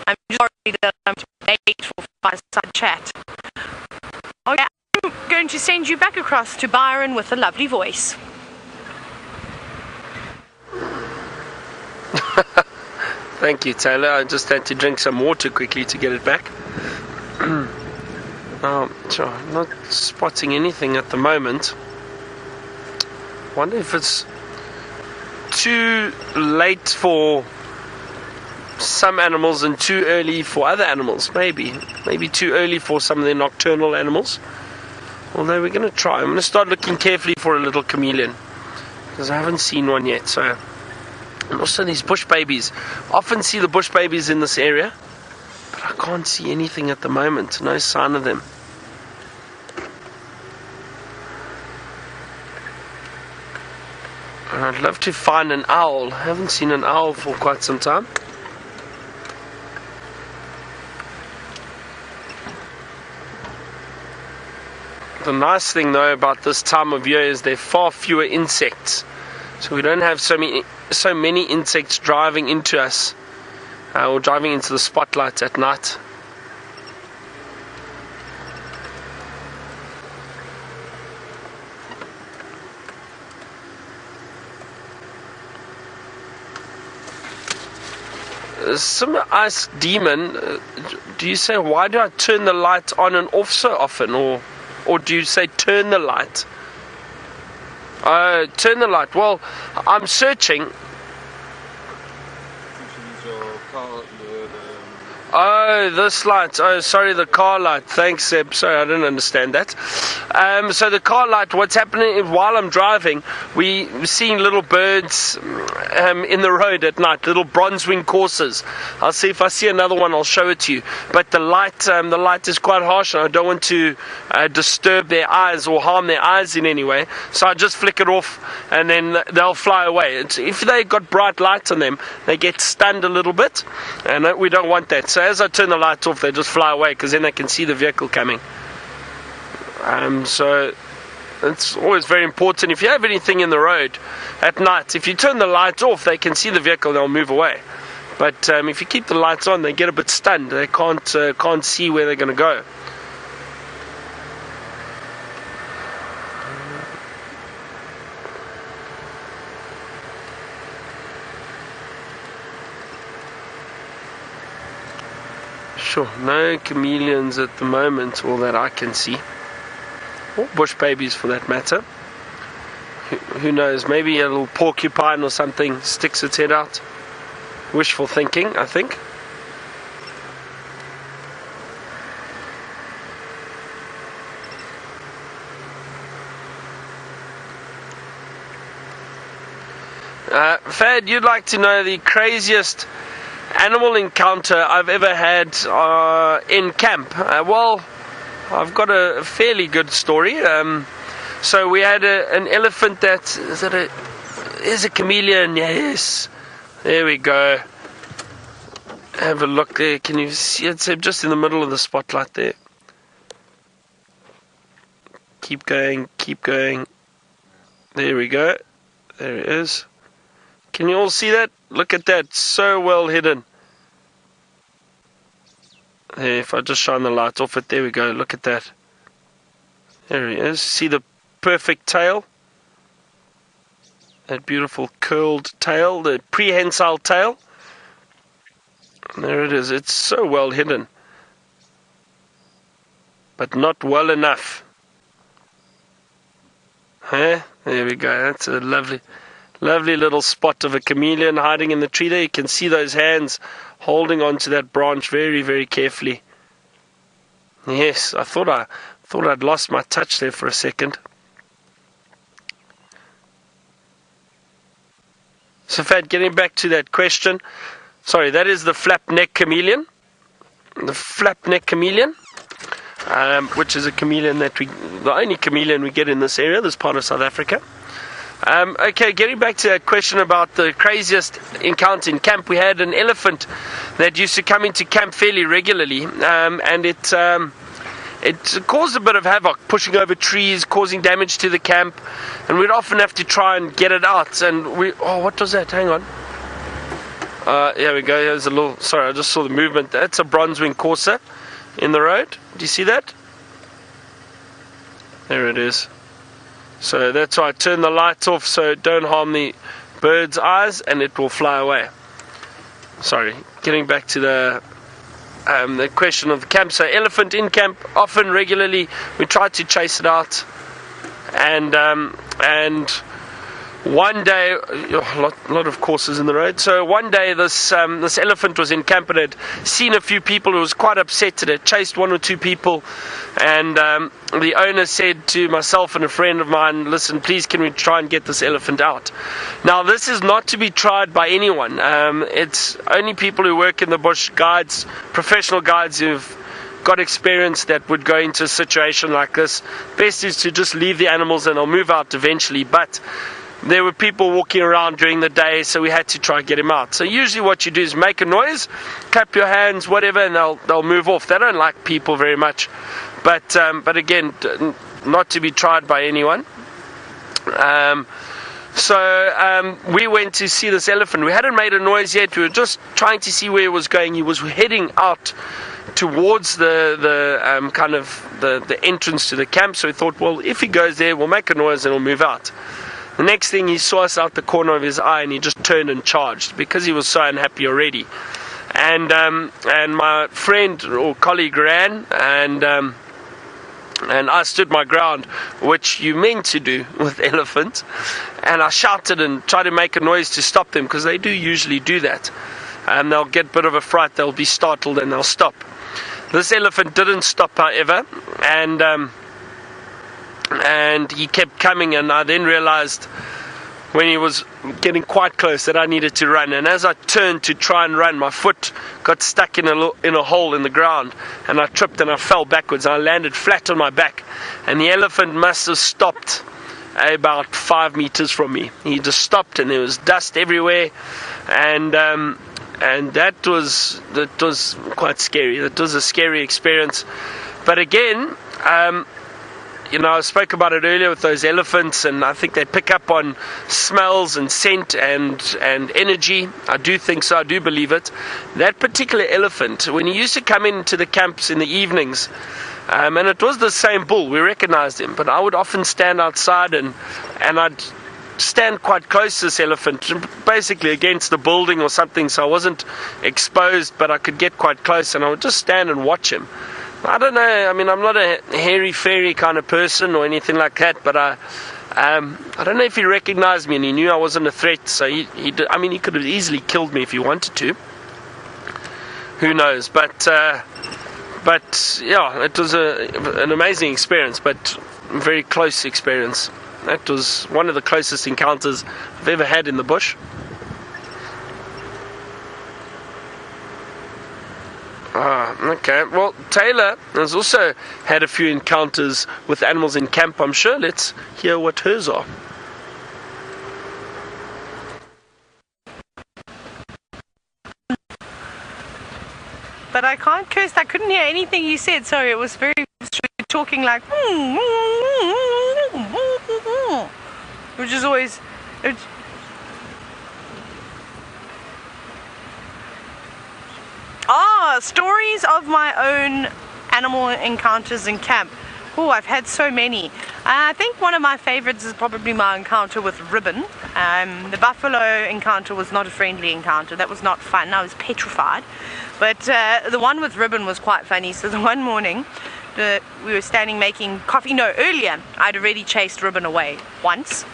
I'm sorry that I'm late for fireside chat. Okay, I'm going to send you back across to Byron with a lovely voice. Thank you, Taylor. I just had to drink some water quickly to get it back. Sure, I'm not spotting anything at the moment. Wonder if it's too late for some animals and too early for other animals. Maybe too early for some of the nocturnal animals. Although we're going to try. I'm going to start looking carefully for a little chameleon, because I haven't seen one yet. So, and also these bush babies. Often see the bush babies in this area, but I can't see anything at the moment. No sign of them. And I'd love to find an owl. I haven't seen an owl for quite some time. The nice thing though about this time of year is there are far fewer insects, so we don't have so many insects driving into us or driving into the spotlight at night. Some ice demon, do you say, why do I turn the light on and off so often, or do you say turn the light? Turn the light. Well, I'm searching. Oh, this light. Oh, sorry, the car light. Thanks, Seb. Sorry, I didn't understand that. So the car light, what's happening is while I'm driving, we're seeing little birds in the road at night, little bronze-winged coursers. I'll see if I see another one, I'll show it to you. But the light is quite harsh, and I don't want to disturb their eyes or harm their eyes in any way. So I just flick it off, and then they'll fly away. If they got bright light on them, they get stunned a little bit, and we don't want that. So as I turn the lights off, they just fly away, because then they can see the vehicle coming. So it's always very important. If you have anything in the road at night, if you turn the lights off, they can see the vehicle, they'll move away. But if you keep the lights on, they get a bit stunned. They can't see where they're going to go. Sure, no chameleons at the moment, all that I can see. Or bush babies for that matter. Who knows, maybe a little porcupine or something sticks its head out. Wishful thinking, I think. Fad, you'd like to know the craziest animal encounter I've ever had in camp? Well, I've got a fairly good story. So we had an elephant is a chameleon. Yes, there we go. have a look there. Can you see it? It's just in the middle of the spotlight there. Keep going, keep going. There we go. There it is. Can you all see that? Look at that. So well hidden. There, if I just shine the light off it, there we go. Look at that. There he is. See the perfect tail? That beautiful curled tail, the prehensile tail. And there it is. It's so well hidden. But not well enough. Huh? There we go. That's a lovely little spot of a chameleon hiding in the tree there. You can see those hands holding onto that branch very, very carefully. Yes, I thought I'd lost my touch there for a second. So, Fad, getting back to that question. Sorry, that is the flap-neck chameleon. The flap-neck chameleon, which is a chameleon the only chameleon we get in this area, this part of South Africa. Okay, getting back to that question about the craziest encounter in camp, we had an elephant that used to come into camp fairly regularly, and it caused a bit of havoc, pushing over trees, causing damage to the camp, and we'd often have to try and get it out. And what was that? Hang on. Here we go. There's a little. Sorry, I just saw the movement. That's a bronze-winged courser in the road. Do you see that? There it is. So that's why I turn the lights off so don't harm the bird's eyes, and it will fly away. Sorry, getting back to the question of the camp. So elephant in camp, often, regularly, we try to chase it out, and one day, a lot of courses in the road. So one day this elephant was in camp and had seen a few people. It was quite upset. It had chased one or two people, and the owner said to myself and a friend of mine, listen, please, can we try and get this elephant out? Now, this is not to be tried by anyone. It's only people who work in the bush, guides, professional guides who've got experience that would go into a situation like this. Best is to just leave the animals and they'll move out eventually. But there were people walking around during the day, so we had to try and get him out. So usually what you do is make a noise, clap your hands, whatever, and they'll move off. They don't like people very much. But again, not to be tried by anyone. So we went to see this elephant. We hadn't made a noise yet. We were just trying to see where he was going. He was heading out towards the kind of the entrance to the camp. So we thought, well, if he goes there, we'll make a noise and we'll move out. The next thing, he saw us out the corner of his eye and he just turned and charged because he was so unhappy already. And my friend or colleague ran, and I stood my ground, which you meant to do with elephants. And I shouted and tried to make a noise to stop them, because they do usually do that. And they'll get a bit of a fright, they'll be startled and they'll stop. This elephant didn't stop, however, and he kept coming, and I then realized when he was getting quite close that I needed to run. And as I turned to try and run, my foot got stuck in a hole in the ground, and I tripped and I fell backwards. I landed flat on my back, and the elephant must have stopped about 5 meters from me. He just stopped, and there was dust everywhere, and that was quite scary. That was a scary experience. But again, I spoke about it earlier with those elephants, and I think they pick up on smells and scent and energy. I do think so. I do believe it. That particular elephant, when he used to come into the camps in the evenings, and it was the same bull, we recognized him, but I would often stand outside and I'd stand quite close to this elephant, basically against the building or something, so I wasn't exposed, but I could get quite close, and I would just stand and watch him. I don't know, I mean, I'm not a hairy-fairy kind of person or anything like that, but I don't know if he recognized me and he knew I wasn't a threat, so he could have easily killed me if he wanted to. Who knows, but yeah, it was an amazing experience, but a very close experience. That was one of the closest encounters I've ever had in the bush. Okay. Well, Taylor has also had a few encounters with animals in camp, I'm sure. Let's hear what hers are. but I can't curse. I couldn't hear anything he said. Sorry, it was very talking like, which is always. Stories of my own animal encounters in camp. Oh, I've had so many. I think one of my favorites is probably my encounter with Ribbon. The buffalo encounter was not a friendly encounter. That was not fun. I was petrified. But the one with Ribbon was quite funny. So the one morning, we were standing making coffee. No, earlier, I'd already chased Ribbon away once.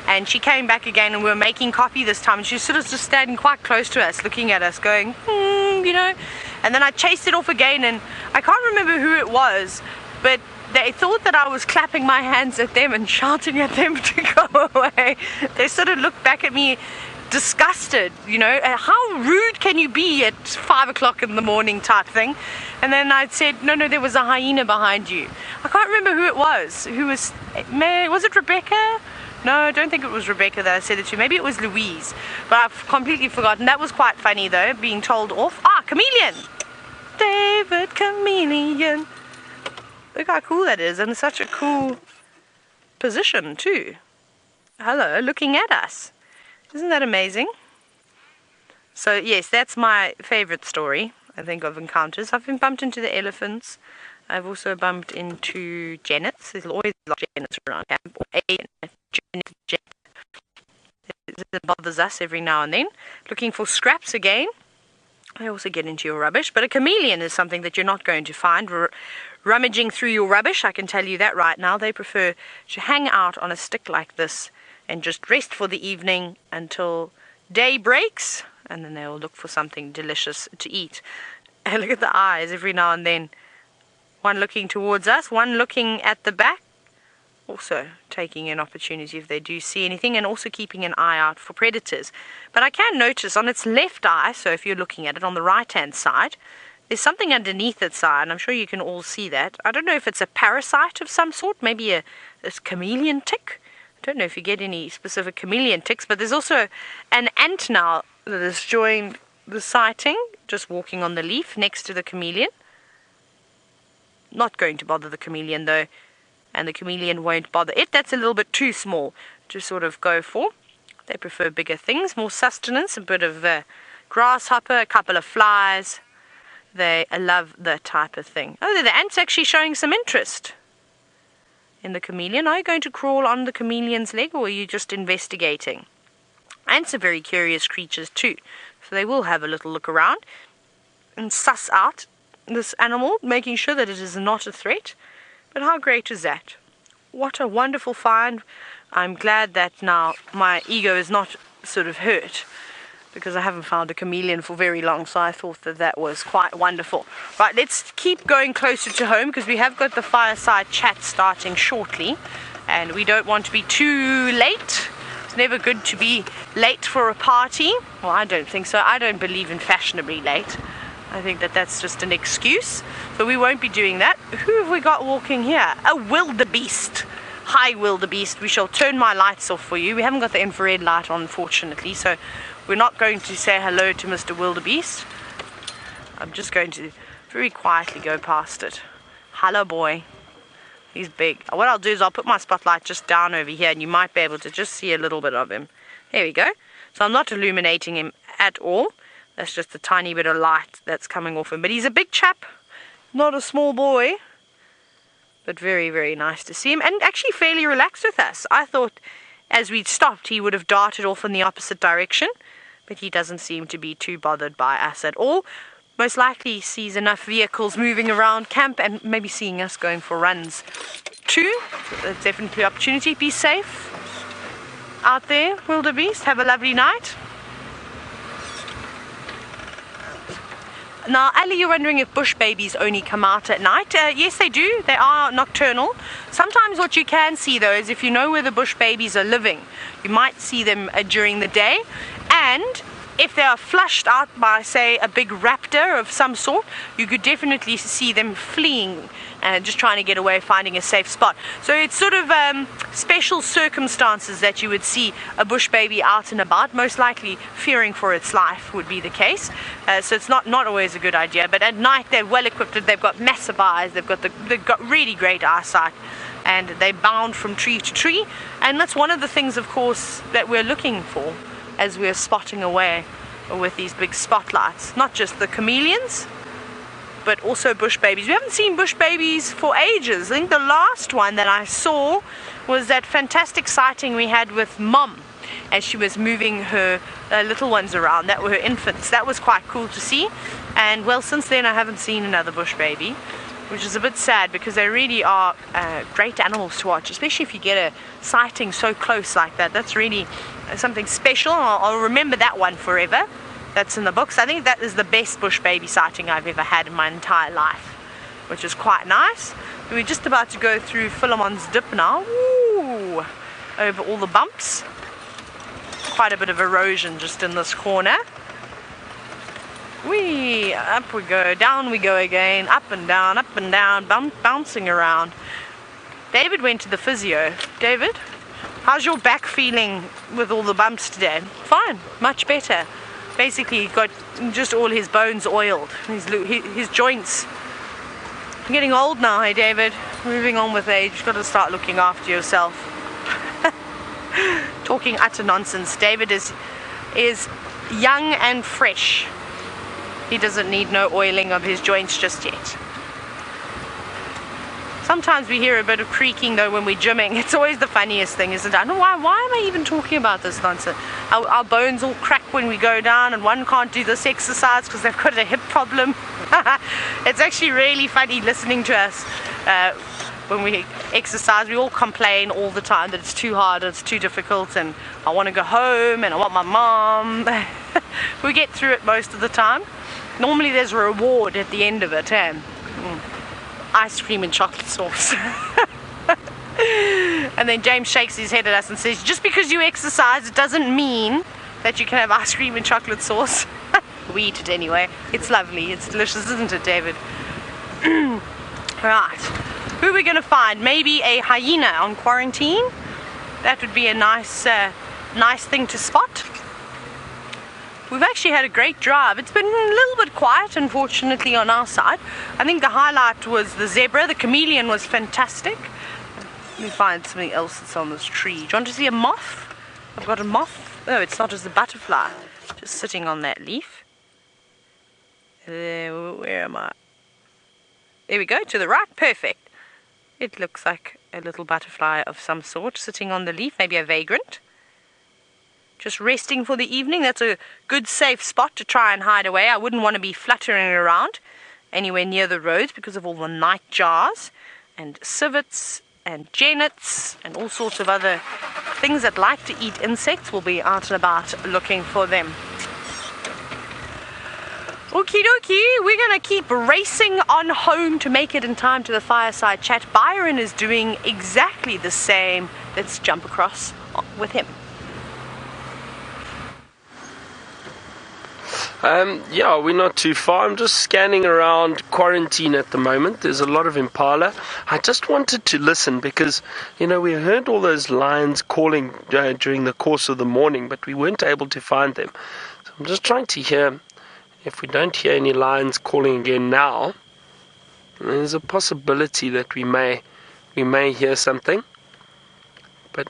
And she came back again, and we were making coffee this time. And she was sort of just standing quite close to us, looking at us, going, you know. And then I chased it off again, and I can't remember who it was, but they thought that I was clapping my hands at them and shouting at them to go away. They sort of looked back at me disgusted, you know. How rude can you be at 5 o'clock in the morning type thing? And then I said, no, there was a hyena behind you. I can't remember who it was. Was it Rebecca? No, I don't think it was Rebecca that I said it to. Maybe it was Louise. But I've completely forgotten. That was quite funny, though, being told off. Chameleon! David Chameleon. Look how cool that is. And such a cool position, too. Hello, looking at us. Isn't that amazing? So, yes, that's my favorite story, I think, of encounters. I've been bumped into the elephants. I've also bumped into Janets. There's always a lot of Janets around camp. Or a Janet. It bothers us every now and then. Looking for scraps again. I also get into your rubbish. But a chameleon is something that you're not going to find rummaging through your rubbish. I can tell you that right now. They prefer to hang out on a stick like this and just rest for the evening until day breaks. And then they'll look for something delicious to eat. And look at the eyes every now and then. One looking towards us, one looking at the back. Also taking an opportunity if they do see anything, and also keeping an eye out for predators. But I can notice on its left eye, so if you're looking at it on the right hand side, there's something underneath its eye, and I'm sure you can all see that. I don't know if it's a parasite of some sort, maybe a chameleon tick. I don't know if you get any specific chameleon ticks, but there's also an ant now that has joined the sighting, just walking on the leaf next to the chameleon. Not going to bother the chameleon though, and the chameleon won't bother it. That's a little bit too small to sort of go for. They prefer bigger things, more sustenance, a bit of grasshopper, a couple of flies. They love that type of thing. Oh, the ant's actually showing some interest in the chameleon. Are you going to crawl on the chameleon's leg, or are you just investigating? Ants are very curious creatures too, so they will have a little look around and suss out this animal, making sure that it is not a threat. But how great is that? What a wonderful find. I'm glad that now my ego is not sort of hurt, because I haven't found a chameleon for very long, so I thought that that was quite wonderful. Right, let's keep going closer to home, because we have got the fireside chat starting shortly, and we don't want to be too late. It's never good to be late for a party. Well, I don't think so. I don't believe in fashionably late. I think that that's just an excuse. So we won't be doing that. Who have we got walking here? A wildebeest. Hi, wildebeest. We shall turn my lights off for you. We haven't got the infrared light on, unfortunately, so we're not going to say hello to Mr. Wildebeest. I'm just going to very quietly go past it. Hello, boy. He's big. What I'll do is I'll put my spotlight just down over here, and you might be able to just see a little bit of him. There we go. So I'm not illuminating him at all. That's just a tiny bit of light that's coming off him. But he's a big chap, not a small boy. But very, very nice to see him. And actually fairly relaxed with us. I thought as we'd stopped he would have darted off in the opposite direction. But he doesn't seem to be too bothered by us at all. Most likely he sees enough vehicles moving around camp and maybe seeing us going for runs too. So that's definitely an opportunity. Be safe out there, wildebeest. Have a lovely night. Now, Ali, you're wondering if bush babies only come out at night. Yes, they do. They are nocturnal. Sometimes what you can see, though, is if you know where the bush babies are living, you might see them during the day. And if they are flushed out by, say, a big raptor of some sort, you could definitely see them fleeing and just trying to get away, finding a safe spot. So it's sort of special circumstances that you would see a bush baby out and about. Most likely fearing for its life would be the case. So it's not always a good idea. But at night they're well equipped. They've got massive eyes. They've got really great eyesight, and they bound from tree to tree. And that's one of the things, of course, that we're looking for as we're spotting away with these big spotlights. Not just the chameleons, but also bush babies. We haven't seen bush babies for ages. I think the last one that I saw was that fantastic sighting we had with Mom as she was moving her little ones around. That were her infants. That was quite cool to see. And well, since then I haven't seen another bush baby, which is a bit sad because they really are great animals to watch, especially if you get a sighting so close like that. That's really something special. I'll remember that one forever. That's in the books. I think that is the best bush baby sighting I've ever had in my entire life, which is quite nice. We're just about to go through Philemon's Dip now. Ooh, over all the bumps. Quite a bit of erosion just in this corner. Whee, up we go, down we go again, up and down, bouncing around. David went to the physio. David, how's your back feeling with all the bumps today? Fine, much better. Basically got just all his bones oiled, his joints. You're getting old now, hey David? Moving on with age, you've got to start looking after yourself. Talking utter nonsense. David is young and fresh. He doesn't need no oiling of his joints just yet. Sometimes we hear a bit of creaking though when we're gymming. It's always the funniest thing, isn't it? I don't know why am I even talking about this nonsense? Our bones all crack when we go down, and one can't do this exercise because they've got a hip problem. It's actually really funny listening to us when we exercise. We all complain all the time that it's too hard, it's too difficult, and I want to go home and I want my mom. We get through it most of the time. Normally there's a reward at the end of it, eh? Ice cream and chocolate sauce. And then James shakes his head at us and says, just because you exercise, it doesn't mean that you can have ice cream and chocolate sauce. We eat it anyway. It's lovely, it's delicious, isn't it, David? Right, who are we going to find? Maybe a hyena on quarantine. That would be a nice thing to spot. We've actually had a great drive. It's been a little bit quiet, unfortunately, on our side. I think the highlight was the zebra. The chameleon was fantastic. Let me find something else that's on this tree. Do you want to see a moth? I've got a moth. Oh, it's not as a butterfly. Just sitting on that leaf. Where am I? There we go, to the right. Perfect. It looks like a little butterfly of some sort sitting on the leaf, maybe a vagrant. Just resting for the evening. That's a good safe spot to try and hide away. I wouldn't want to be fluttering around anywhere near the roads because of all the night jars and civets and genets and all sorts of other things that like to eat insects. Will be out and about looking for them. Okie dokie, we're going to keep racing on home to make it in time to the fireside chat. Byron is doing exactly the same. Let's jump across with him. Yeah, we're not too far. I'm just scanning around quarantine at the moment. There's a lot of impala. I just wanted to listen because, you know, we heard all those lions calling during the course of the morning, but we weren't able to find them. So I'm just trying to hear if we don't hear any lions calling again now. There's a possibility that we may hear something, but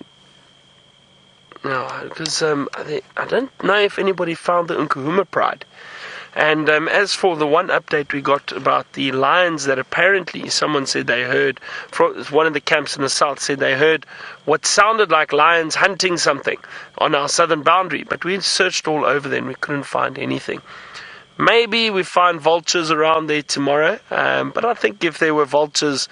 no, because I don't know if anybody found the Nkuhuma Pride. And as for the one update we got about the lions that apparently someone said they heard, from one of the camps in the south said they heard what sounded like lions hunting something on our southern boundary, but we searched all over there and we couldn't find anything. Maybe we find vultures around there tomorrow, but I think if there were vultures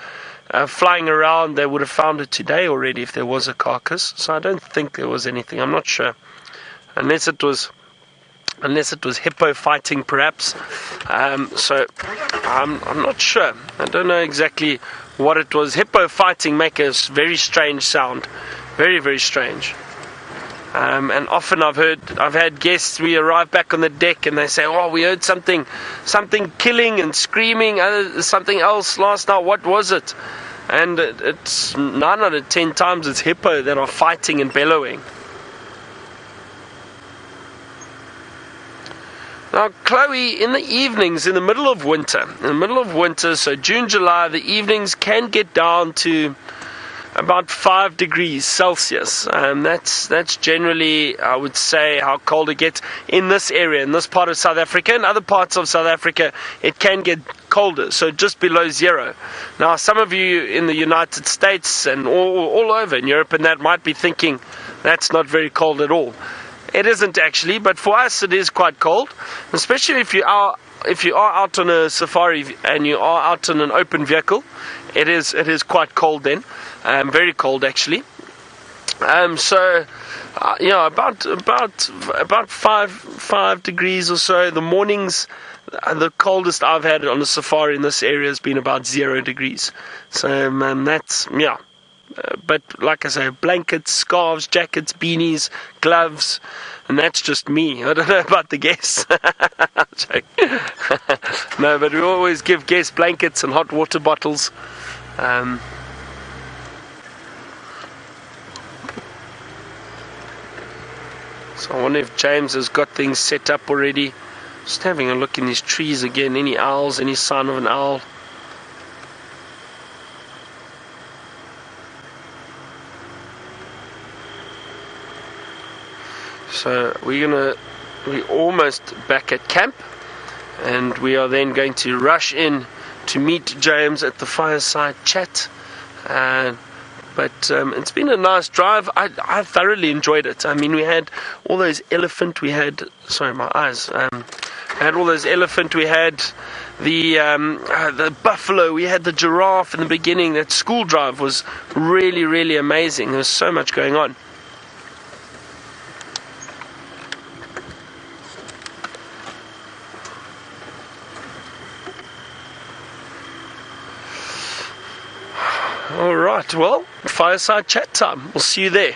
flying around, they would have found it today already if there was a carcass. So I don't think there was anything. I'm not sure, unless it was hippo fighting, perhaps. So I'm not sure. I don't know exactly what it was. Hippo fighting make a very strange sound, very, very strange. And often I've had guests, we arrive back on the deck and they say, oh, we heard something killing and screaming, something else last night, what was it? And it's 9 out of 10 times it's hippo that are fighting and bellowing. Now, Chloe, in the evenings, in the middle of winter, so June, July, the evenings can get down to about 5 degrees Celsius. That's generally, I would say, how cold it gets in this area, in this part of South Africa. In other parts of South Africa, it can get colder, so just below zero. Now, some of you in the United States and all over in Europe and that might be thinking that's not very cold at all. It isn't actually, but for us it is quite cold, especially if you are out on a safari and you are out in an open vehicle. It is quite cold then, very cold actually. So about 5 degrees or so. The mornings, the coldest I've had on a safari in this area has been about 0 degrees. So that's but like I say, blankets, scarves, jackets, beanies, gloves, and that's just me. I don't know about the guests. No, but we always give guests blankets and hot water bottles. So I wonder if James has got things set up already. Just having a look in these trees again. Any owls, any sign of an owl? So we're almost back at camp, and we are then going to rush in to meet James at the fireside chat. But it's been a nice drive. I thoroughly enjoyed it. I mean, we had all those elephant. We had all those elephant. We had the buffalo. We had the giraffe in the beginning. That school drive was really, really amazing. There was so much going on. All right, well, fireside chat time. We'll see you there.